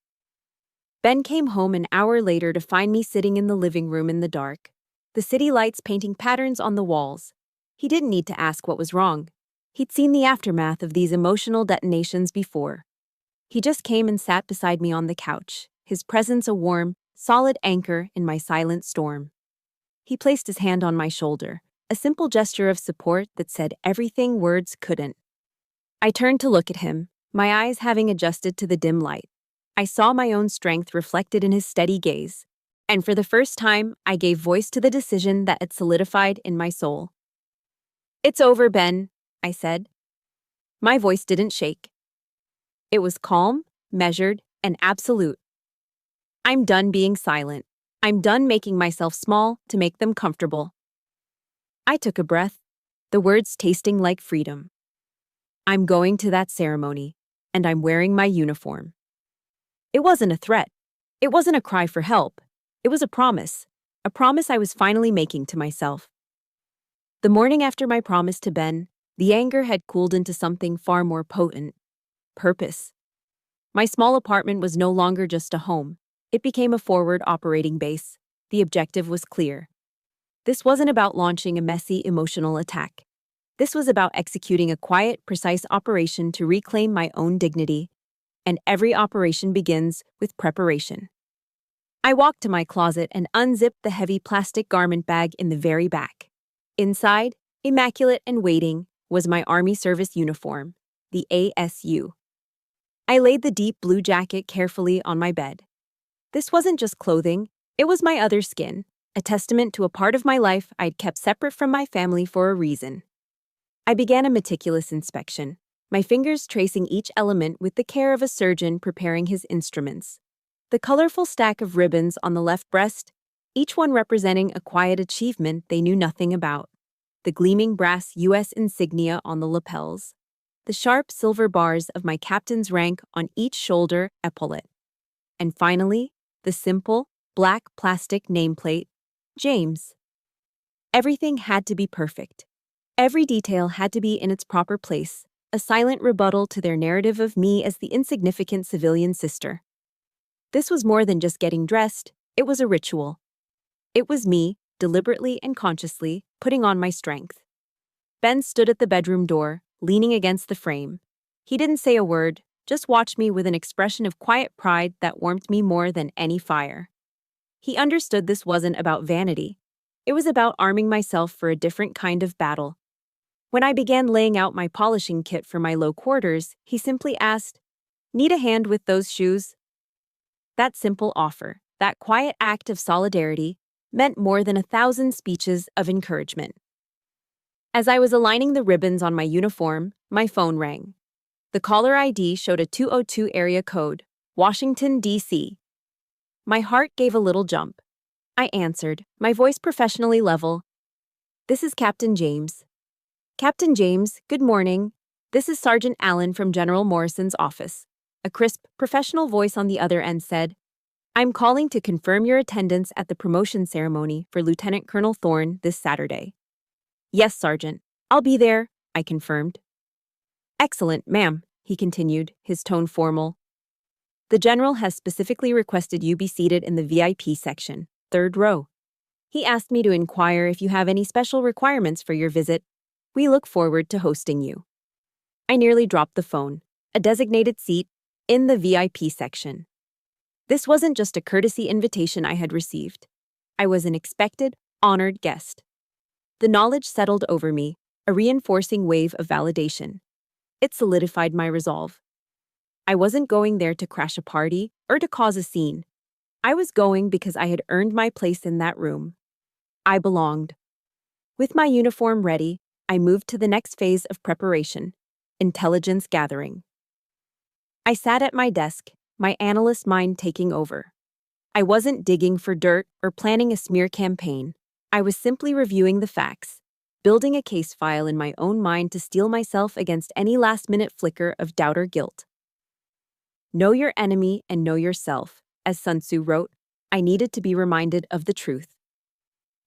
Speaker 1: Ben came home an hour later to find me sitting in the living room in the dark, the city lights painting patterns on the walls. He didn't need to ask what was wrong. He'd seen the aftermath of these emotional detonations before. He just came and sat beside me on the couch, his presence a warm, solid anchor in my silent storm. He placed his hand on my shoulder, a simple gesture of support that said everything words couldn't. I turned to look at him, my eyes having adjusted to the dim light. I saw my own strength reflected in his steady gaze, and for the first time, I gave voice to the decision that had solidified in my soul. "It's over, Ben," I said. My voice didn't shake. It was calm, measured, and absolute. I'm done being silent. I'm done making myself small to make them comfortable. I took a breath, the words tasting like freedom. I'm going to that ceremony, and I'm wearing my uniform. It wasn't a threat. It wasn't a cry for help. It was a promise I was finally making to myself. The morning after my promise to Ben, the anger had cooled into something far more potent: purpose. My small apartment was no longer just a home. It became a forward operating base. The objective was clear. This wasn't about launching a messy, emotional attack. This was about executing a quiet, precise operation to reclaim my own dignity. And every operation begins with preparation. I walked to my closet and unzipped the heavy plastic garment bag in the very back. Inside, immaculate and waiting, was my Army service uniform, the ASU. I laid the deep blue jacket carefully on my bed. This wasn't just clothing, it was my other skin, a testament to a part of my life I'd kept separate from my family for a reason. I began a meticulous inspection, my fingers tracing each element with the care of a surgeon preparing his instruments. The colorful stack of ribbons on the left breast, each one representing a quiet achievement they knew nothing about. The gleaming brass U.S. insignia on the lapels. The sharp silver bars of my captain's rank on each shoulder epaulet. And finally, the simple, black plastic nameplate, James. Everything had to be perfect. Every detail had to be in its proper place, a silent rebuttal to their narrative of me as the insignificant civilian sister. This was more than just getting dressed, it was a ritual. It was me, deliberately and consciously, putting on my strength. Ben stood at the bedroom door, leaning against the frame. He didn't say a word, just watched me with an expression of quiet pride that warmed me more than any fire. He understood this wasn't about vanity. It was about arming myself for a different kind of battle. When I began laying out my polishing kit for my low quarters, he simply asked, "Need a hand with those shoes?" That simple offer, that quiet act of solidarity, meant more than 1,000 speeches of encouragement. As I was aligning the ribbons on my uniform, my phone rang. The caller ID showed a 202 area code, Washington, D.C. My heart gave a little jump. I answered, my voice professionally level. "This is Captain James." "Captain James, good morning. This is Sergeant Allen from General Morrison's office." A crisp, professional voice on the other end said, "I'm calling to confirm your attendance at the promotion ceremony for Lieutenant Colonel Thorne this Saturday." "Yes, Sergeant. I'll be there," I confirmed. "Excellent, ma'am," he continued, his tone formal. "The General has specifically requested you be seated in the VIP section, third row. He asked me to inquire if you have any special requirements for your visit. We look forward to hosting you." I nearly dropped the phone. A designated seat in the VIP section. This wasn't just a courtesy invitation I had received. I was an expected, honored guest. The knowledge settled over me, a reinforcing wave of validation. It solidified my resolve. I wasn't going there to crash a party or to cause a scene. I was going because I had earned my place in that room. I belonged. With my uniform ready, I moved to the next phase of preparation, intelligence gathering. I sat at my desk, my analyst mind taking over. I wasn't digging for dirt or planning a smear campaign. I was simply reviewing the facts, building a case file in my own mind to steel myself against any last-minute flicker of doubt or guilt. Know your enemy and know yourself, as Sun Tzu wrote. I needed to be reminded of the truth.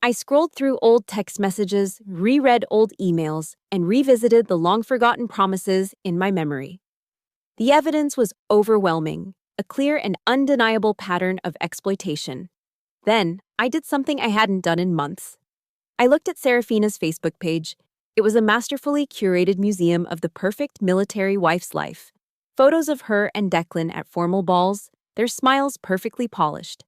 Speaker 1: I scrolled through old text messages, reread old emails, and revisited the long-forgotten promises in my memory. The evidence was overwhelming, a clear and undeniable pattern of exploitation. Then, I did something I hadn't done in months. I looked at Serafina's Facebook page. It was a masterfully curated museum of the perfect military wife's life. Photos of her and Declan at formal balls, their smiles perfectly polished.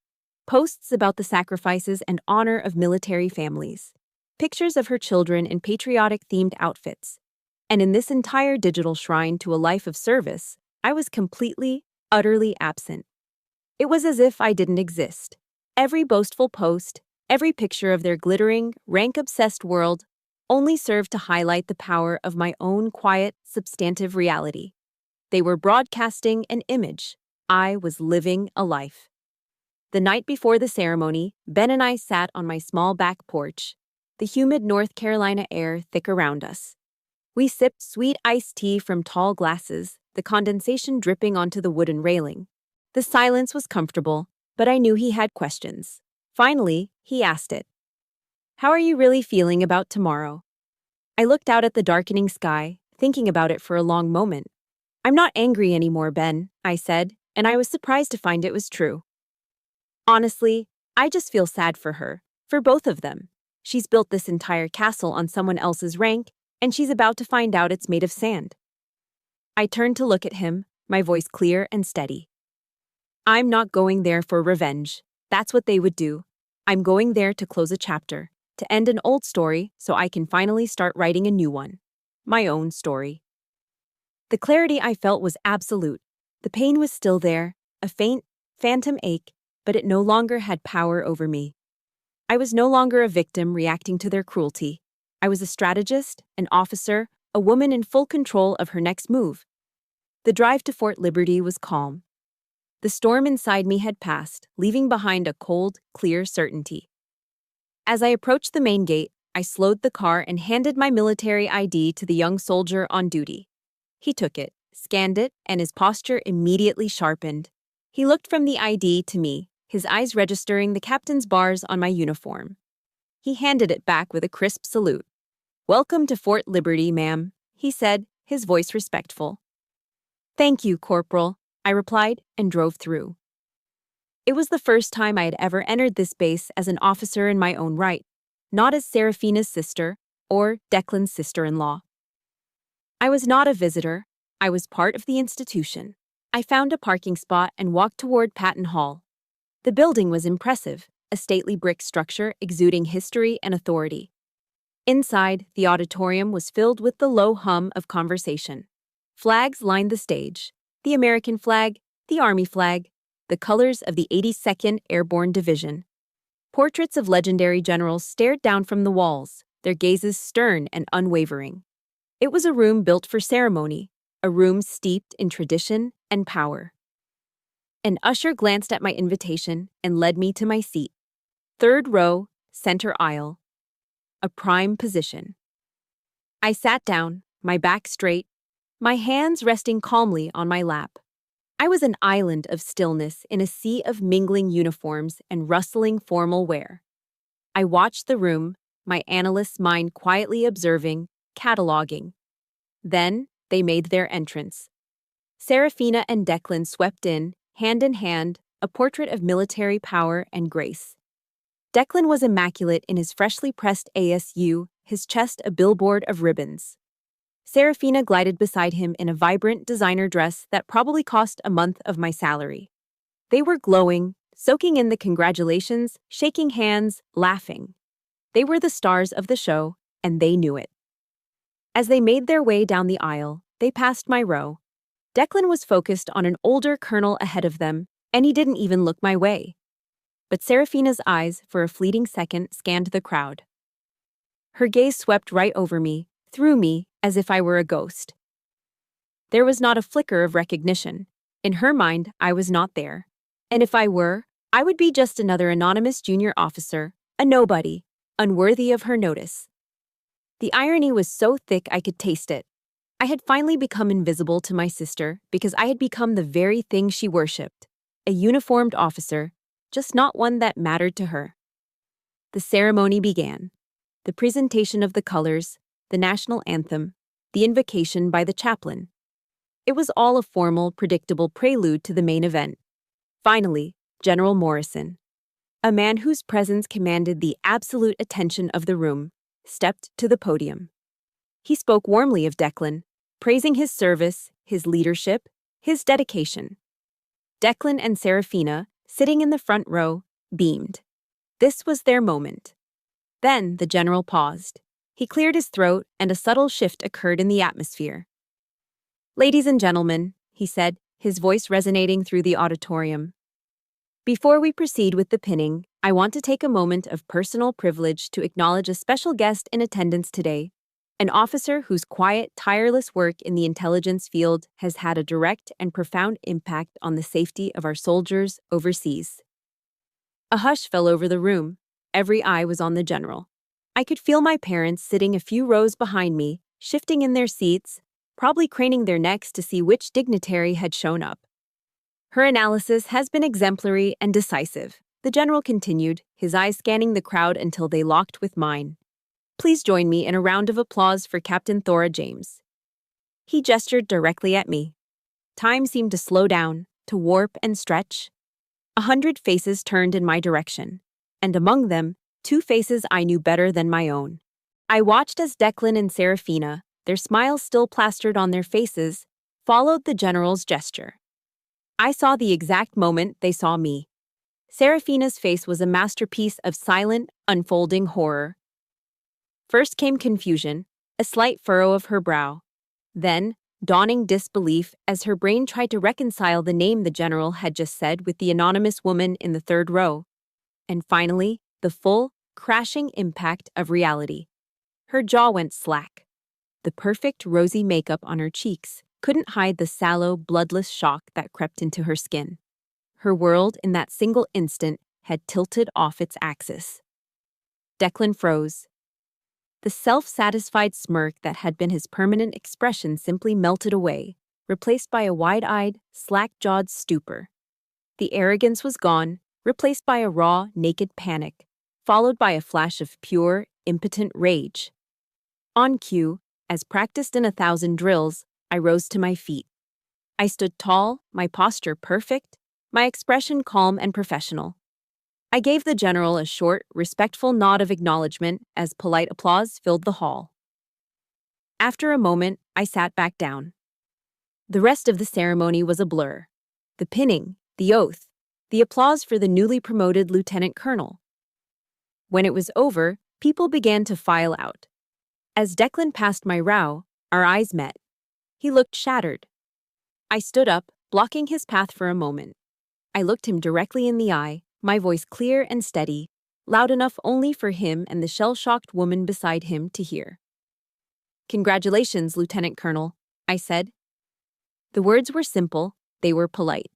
Speaker 1: Posts about the sacrifices and honor of military families. Pictures of her children in patriotic-themed outfits. And in this entire digital shrine to a life of service, I was completely, utterly absent. It was as if I didn't exist. Every boastful post, every picture of their glittering, rank-obsessed world only served to highlight the power of my own quiet, substantive reality. They were broadcasting an image. I was living a life. The night before the ceremony, Ben and I sat on my small back porch, the humid North Carolina air thick around us. We sipped sweet iced tea from tall glasses, the condensation dripping onto the wooden railing. The silence was comfortable, but I knew he had questions. Finally, he asked it. "How are you really feeling about tomorrow?" I looked out at the darkening sky, thinking about it for a long moment. "I'm not angry anymore, Ben," I said, and I was surprised to find it was true. "Honestly, I just feel sad for her, for both of them. She's built this entire castle on someone else's rank, and she's about to find out it's made of sand." I turned to look at him, my voice clear and steady. "I'm not going there for revenge. That's what they would do. I'm going there to close a chapter, to end an old story so I can finally start writing a new one. My own story." The clarity I felt was absolute. The pain was still there, a faint, phantom ache, but it no longer had power over me. I was no longer a victim reacting to their cruelty. I was a strategist, an officer, a woman in full control of her next move. The drive to Fort Liberty was calm. The storm inside me had passed, leaving behind a cold, clear certainty. As I approached the main gate, I slowed the car and handed my military ID to the young soldier on duty. He took it, scanned it, and his posture immediately sharpened. He looked from the ID to me, his eyes registering the captain's bars on my uniform. He handed it back with a crisp salute. "Welcome to Fort Liberty, ma'am," he said, his voice respectful. "Thank you, Corporal," I replied and drove through. It was the first time I had ever entered this base as an officer in my own right, not as Serafina's sister or Declan's sister-in-law. I was not a visitor. I was part of the institution. I found a parking spot and walked toward Patton Hall. The building was impressive, a stately brick structure exuding history and authority. Inside, the auditorium was filled with the low hum of conversation. Flags lined the stage: the American flag, the Army flag, the colors of the 82nd Airborne Division. Portraits of legendary generals stared down from the walls, their gazes stern and unwavering. It was a room built for ceremony, a room steeped in tradition and power. An usher glanced at my invitation and led me to my seat. Third row, center aisle. A prime position. I sat down, my back straight, my hands resting calmly on my lap. I was an island of stillness in a sea of mingling uniforms and rustling formal wear. I watched the room, my analyst's mind quietly observing, cataloging. Then they made their entrance. Serafina and Declan swept in hand, a portrait of military power and grace. Declan was immaculate in his freshly pressed ASU, his chest a billboard of ribbons. Serafina glided beside him in a vibrant designer dress that probably cost a month of my salary. They were glowing, soaking in the congratulations, shaking hands, laughing. They were the stars of the show, and they knew it. As they made their way down the aisle, they passed my row. Declan was focused on an older colonel ahead of them, and he didn't even look my way. But Serafina's eyes, for a fleeting second, scanned the crowd. Her gaze swept right over me, through me, as if I were a ghost. There was not a flicker of recognition. In her mind, I was not there. And if I were, I would be just another anonymous junior officer, a nobody, unworthy of her notice. The irony was so thick I could taste it. I had finally become invisible to my sister because I had become the very thing she worshipped, a uniformed officer, just not one that mattered to her. The ceremony began. The presentation of the colors, the national anthem, the invocation by the chaplain. It was all a formal, predictable prelude to the main event. Finally, General Morrison, a man whose presence commanded the absolute attention of the room, stepped to the podium. He spoke warmly of Declan, praising his service, his leadership, his dedication. Declan and Serafina, sitting in the front row, beamed. This was their moment. Then the general paused. He cleared his throat, and a subtle shift occurred in the atmosphere. "Ladies and gentlemen," he said, his voice resonating through the auditorium. "Before we proceed with the pinning, I want to take a moment of personal privilege to acknowledge a special guest in attendance today, an officer whose quiet, tireless work in the intelligence field has had a direct and profound impact on the safety of our soldiers overseas." A hush fell over the room. Every eye was on the general. I could feel my parents sitting a few rows behind me, shifting in their seats, probably craning their necks to see which dignitary had shown up. "Her analysis has been exemplary and decisive," the general continued, his eyes scanning the crowd until they locked with mine. "Please join me in a round of applause for Captain Thora James." He gestured directly at me. Time seemed to slow down, to warp and stretch. 100 faces turned in my direction, and among them, 2 faces I knew better than my own. I watched as Declan and Serafina, their smiles still plastered on their faces, followed the general's gesture. I saw the exact moment they saw me. Serafina's face was a masterpiece of silent, unfolding horror. First came confusion, a slight furrow of her brow. Then, dawning disbelief as her brain tried to reconcile the name the general had just said with the anonymous woman in the third row. And finally, the full, crashing impact of reality. Her jaw went slack. The perfect rosy makeup on her cheeks couldn't hide the sallow, bloodless shock that crept into her skin. Her world, in that single instant, had tilted off its axis. Declan froze. The self-satisfied smirk that had been his permanent expression simply melted away, replaced by a wide-eyed, slack-jawed stupor. The arrogance was gone, replaced by a raw, naked panic, followed by a flash of pure, impotent rage. On cue, as practiced in 1,000 drills, I rose to my feet. I stood tall, my posture perfect, my expression calm and professional. I gave the general a short, respectful nod of acknowledgement as polite applause filled the hall. After a moment, I sat back down. The rest of the ceremony was a blur. The pinning, the oath, the applause for the newly promoted lieutenant colonel. When it was over, people began to file out, As Declan passed my brow, our eyes met. He looked shattered. I stood up, blocking his path for a moment. I looked him directly in the eye, my voice clear and steady, loud enough only for him and the shell-shocked woman beside him to hear. "Congratulations, Lieutenant Colonel," I said. The words were simple, they were polite.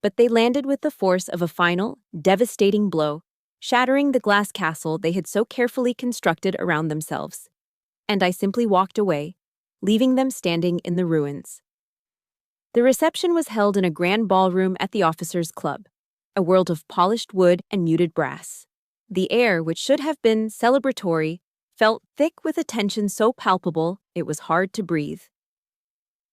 Speaker 1: But they landed with the force of a final, devastating blow, shattering the glass castle they had so carefully constructed around themselves. And I simply walked away, leaving them standing in the ruins. The reception was held in a grand ballroom at the officers' club, a world of polished wood and muted brass. The air, which should have been celebratory, felt thick with a tension so palpable it was hard to breathe.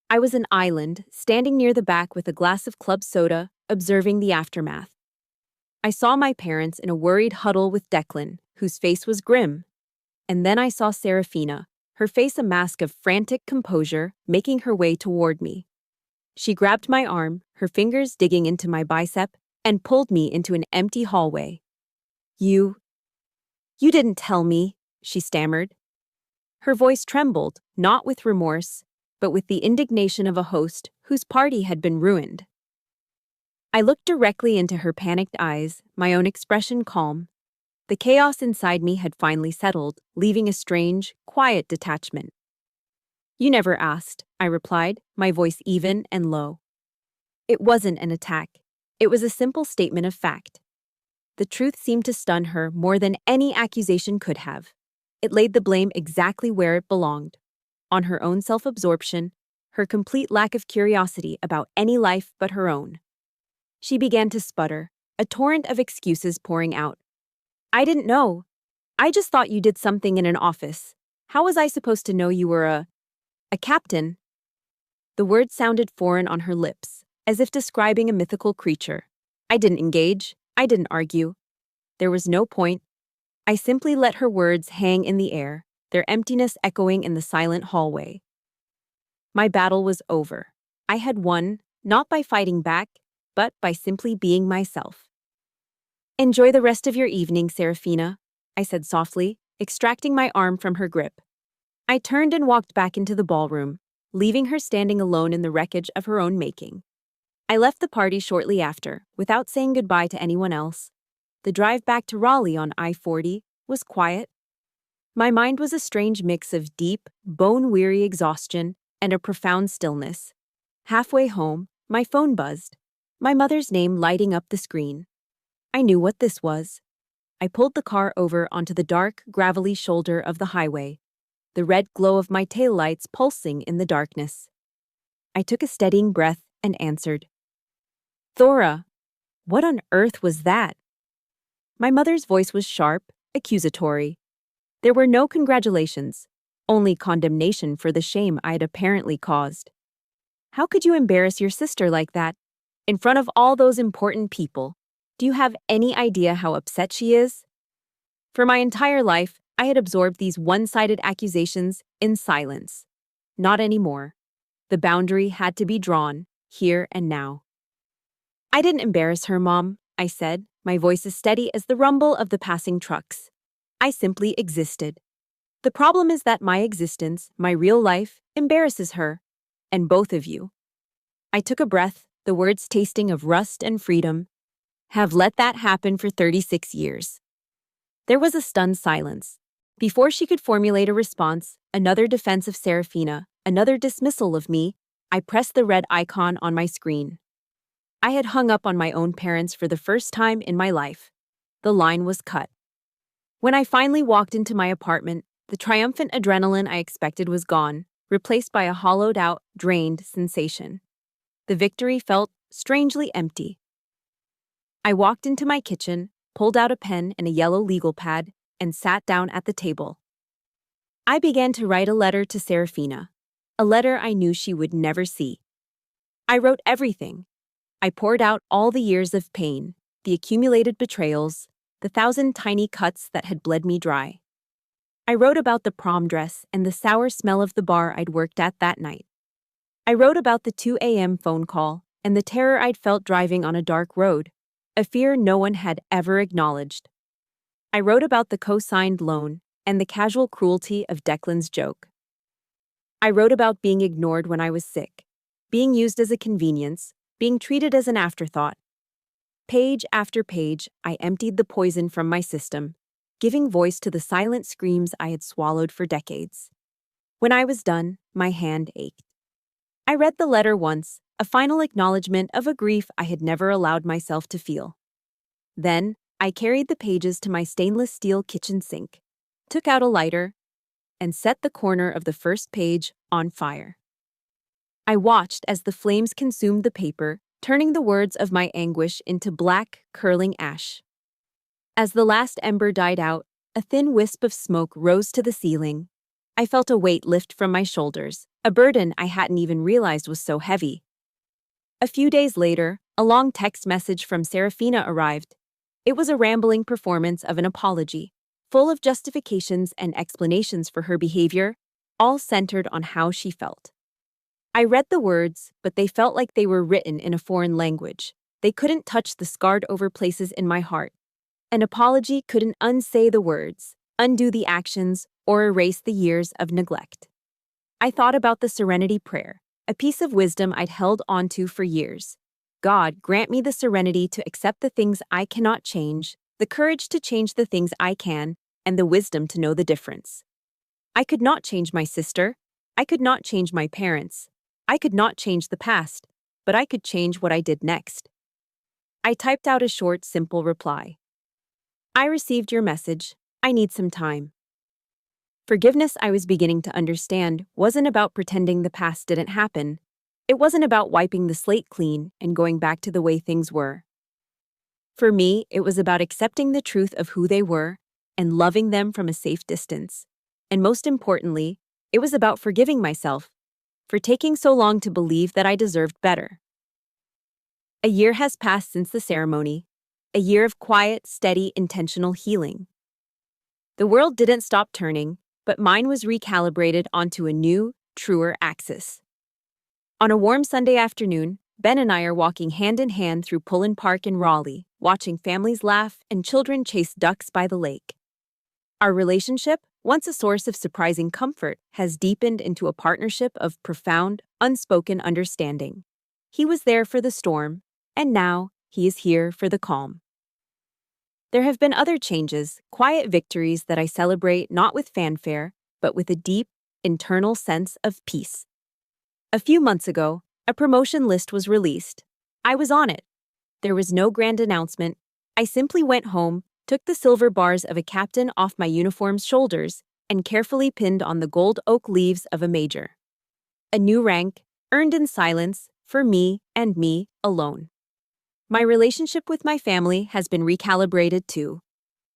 Speaker 1: I was an island, standing near the back with a glass of club soda, observing the aftermath. I saw my parents in a worried huddle with Declan, whose face was grim. And then I saw Serafina, her face a mask of frantic composure, making her way toward me. She grabbed my arm, her fingers digging into my bicep, and pulled me into an empty hallway. You didn't tell me," she stammered. Her voice trembled, not with remorse, but with the indignation of a host whose party had been ruined. I looked directly into her panicked eyes, my own expression calm. The chaos inside me had finally settled, leaving a strange, quiet detachment. "You never asked," I replied, my voice even and low. It wasn't an attack. It was a simple statement of fact. The truth seemed to stun her more than any accusation could have. It laid the blame exactly where it belonged, on her own self-absorption, her complete lack of curiosity about any life but her own. She began to sputter, a torrent of excuses pouring out. "I didn't know. I just thought you did something in an office. How was I supposed to know you were a captain?" The words sounded foreign on her lips, as if describing a mythical creature. I didn't engage. I didn't argue. There was no point. I simply let her words hang in the air, their emptiness echoing in the silent hallway. My battle was over. I had won, not by fighting back, but by simply being myself. "Enjoy the rest of your evening, Serafina," I said softly, extracting my arm from her grip. I turned and walked back into the ballroom, leaving her standing alone in the wreckage of her own making. I left the party shortly after, without saying goodbye to anyone else. The drive back to Raleigh on I-40 was quiet. My mind was a strange mix of deep, bone-weary exhaustion and a profound stillness. Halfway home, my phone buzzed, my mother's name lighting up the screen. I knew what this was. I pulled the car over onto the dark, gravelly shoulder of the highway, the red glow of my taillights pulsing in the darkness. I took a steadying breath and answered. "Thora, what on earth was that?" My mother's voice was sharp, accusatory. There were no congratulations, only condemnation for the shame I had apparently caused. "How could you embarrass your sister like that, in front of all those important people? Do you have any idea how upset she is?" For my entire life, I had absorbed these one-sided accusations in silence. Not anymore. The boundary had to be drawn, here and now. "I didn't embarrass her, Mom," I said, my voice as steady as the rumble of the passing trucks. "I simply existed. The problem is that my existence, my real life, embarrasses her, and both of you." I took a breath, the words tasting of rust and freedom. "Have let that happen for 36 years. There was a stunned silence. Before she could formulate a response, another defense of Serafina, another dismissal of me, I pressed the red icon on my screen. I had hung up on my own parents for the first time in my life. The line was cut. When I finally walked into my apartment, the triumphant adrenaline I expected was gone, replaced by a hollowed-out, drained sensation. The victory felt strangely empty. I walked into my kitchen, pulled out a pen and a yellow legal pad, and sat down at the table. I began to write a letter to Serafina, a letter I knew she would never see. I wrote everything. I poured out all the years of pain, the accumulated betrayals, the 1,000 tiny cuts that had bled me dry. I wrote about the prom dress and the sour smell of the bar I'd worked at that night. I wrote about the 2 a.m. phone call and the terror I'd felt driving on a dark road, a fear no one had ever acknowledged. I wrote about the co-signed loan and the casual cruelty of Declan's joke. I wrote about being ignored when I was sick, being used as a convenience, being treated as an afterthought. Page after page, I emptied the poison from my system, giving voice to the silent screams I had swallowed for decades. When I was done, my hand ached. I read the letter once, a final acknowledgement of a grief I had never allowed myself to feel. Then, I carried the pages to my stainless steel kitchen sink, took out a lighter, and set the corner of the first page on fire. I watched as the flames consumed the paper, turning the words of my anguish into black, curling ash. As the last ember died out, a thin wisp of smoke rose to the ceiling. I felt a weight lift from my shoulders, a burden I hadn't even realized was so heavy. A few days later, a long text message from Serafina arrived. It was a rambling performance of an apology, full of justifications and explanations for her behavior, all centered on how she felt. I read the words, but they felt like they were written in a foreign language. They couldn't touch the scarred-over places in my heart. An apology couldn't unsay the words, undo the actions, or erase the years of neglect. I thought about the serenity prayer, a piece of wisdom I'd held onto for years. God, grant me the serenity to accept the things I cannot change, the courage to change the things I can, and the wisdom to know the difference. I could not change my sister. I could not change my parents. I could not change the past, but I could change what I did next. I typed out a short, simple reply. I received your message. I need some time. Forgiveness, I was beginning to understand, wasn't about pretending the past didn't happen. It wasn't about wiping the slate clean and going back to the way things were. For me, it was about accepting the truth of who they were and loving them from a safe distance. And most importantly, it was about forgiving myself for taking so long to believe that I deserved better. A year has passed since the ceremony, a year of quiet, steady, intentional healing. The world didn't stop turning, but mine was recalibrated onto a new, truer axis. On a warm Sunday afternoon, Ben and I are walking hand in hand through Pullen Park in Raleigh, watching families laugh and children chase ducks by the lake. Our relationship, once a source of surprising comfort, has deepened into a partnership of profound, unspoken understanding. He was there for the storm, and now he is here for the calm. There have been other changes, quiet victories that I celebrate not with fanfare, but with a deep, internal sense of peace. A few months ago, a promotion list was released. I was on it. There was no grand announcement. I simply went home, took the silver bars of a captain off my uniform's shoulders, and carefully pinned on the gold oak leaves of a major. A new rank, earned in silence, for me and me alone. My relationship with my family has been recalibrated too.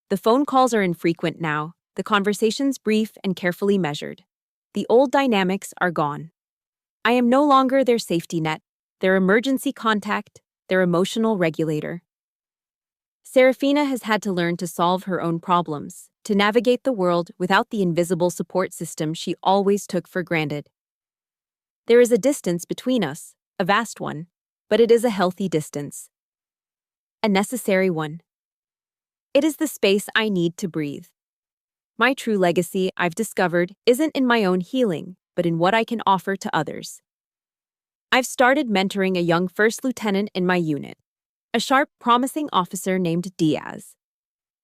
Speaker 1: The phone calls are infrequent now, the conversations brief and carefully measured. The old dynamics are gone. I am no longer their safety net, their emergency contact, their emotional regulator. Serafina has had to learn to solve her own problems, to navigate the world without the invisible support system she always took for granted. There is a distance between us, a vast one, but it is a healthy distance. A necessary one. It is the space I need to breathe. My true legacy, I've discovered, isn't in my own healing, but in what I can offer to others. I've started mentoring a young first lieutenant in my unit, a sharp, promising officer named Diaz.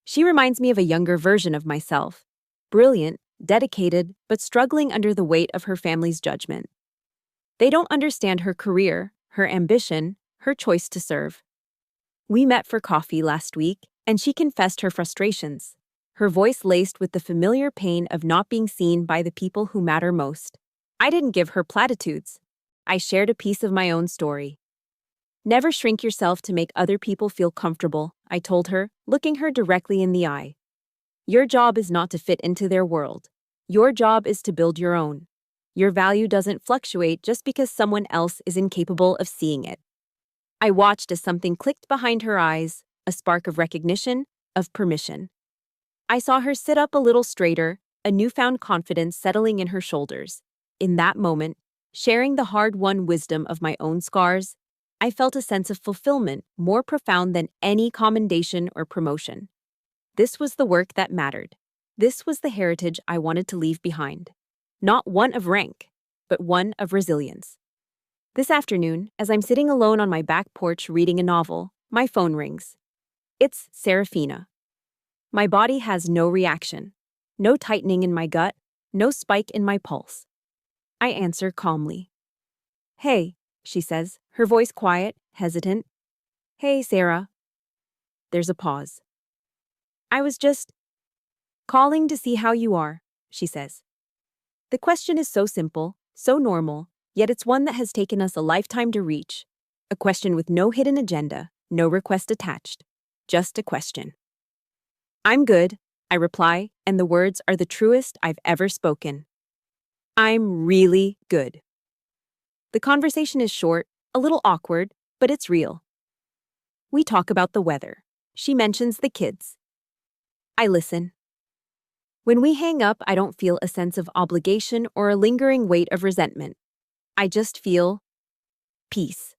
Speaker 1: She reminds me of a younger version of myself, brilliant, dedicated, but struggling under the weight of her family's judgment. They don't understand her career, her ambition, her choice to serve. We met for coffee last week, and she confessed her frustrations, her voice laced with the familiar pain of not being seen by the people who matter most. I didn't give her platitudes. I shared a piece of my own story. Never shrink yourself to make other people feel comfortable, I told her, looking her directly in the eye. Your job is not to fit into their world. Your job is to build your own. Your value doesn't fluctuate just because someone else is incapable of seeing it. I watched as something clicked behind her eyes, a spark of recognition, of permission. I saw her sit up a little straighter, a newfound confidence settling in her shoulders. In that moment, sharing the hard-won wisdom of my own scars, I felt a sense of fulfillment more profound than any commendation or promotion. This was the work that mattered. This was the heritage I wanted to leave behind. Not one of rank, but one of resilience. This afternoon, as I'm sitting alone on my back porch reading a novel, my phone rings. It's Serafina. My body has no reaction, no tightening in my gut, no spike in my pulse. I answer calmly. Hey, she says, her voice quiet, hesitant. Hey, Sarah. There's a pause. I was just calling to see how you are, she says. The question is so simple, so normal, yet it's one that has taken us a lifetime to reach. A question with no hidden agenda, no request attached. Just a question. I'm good, I reply, and the words are the truest I've ever spoken. I'm really good. The conversation is short, a little awkward, but it's real. We talk about the weather. She mentions the kids. I listen. When we hang up, I don't feel a sense of obligation or a lingering weight of resentment. I just feel peace.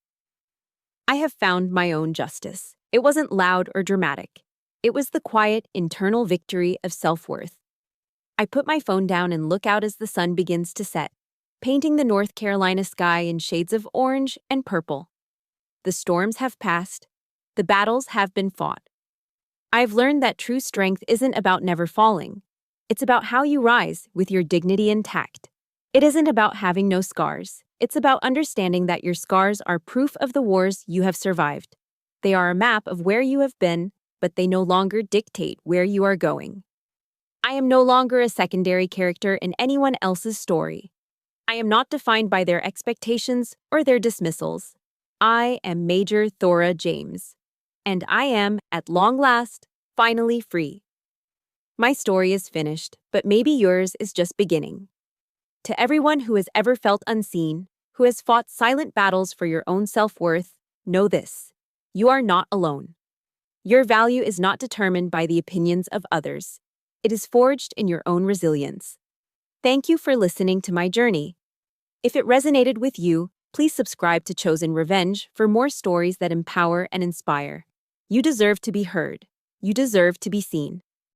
Speaker 1: I have found my own justice. It wasn't loud or dramatic. It was the quiet, internal victory of self-worth. I put my phone down and look out as the sun begins to set, painting the North Carolina sky in shades of orange and purple. The storms have passed. The battles have been fought. I've learned that true strength isn't about never falling. It's about how you rise with your dignity intact. It isn't about having no scars. It's about understanding that your scars are proof of the wars you have survived. They are a map of where you have been, but they no longer dictate where you are going. I am no longer a secondary character in anyone else's story. I am not defined by their expectations or their dismissals. I am Major Thora James. And I am, at long last, finally free. My story is finished, but maybe yours is just beginning. To everyone who has ever felt unseen, who has fought silent battles for your own self-worth, know this: you are not alone. Your value is not determined by the opinions of others. It is forged in your own resilience. Thank you for listening to my journey. If it resonated with you, please subscribe to Chosen Revenge for more stories that empower and inspire. You deserve to be heard. You deserve to be seen.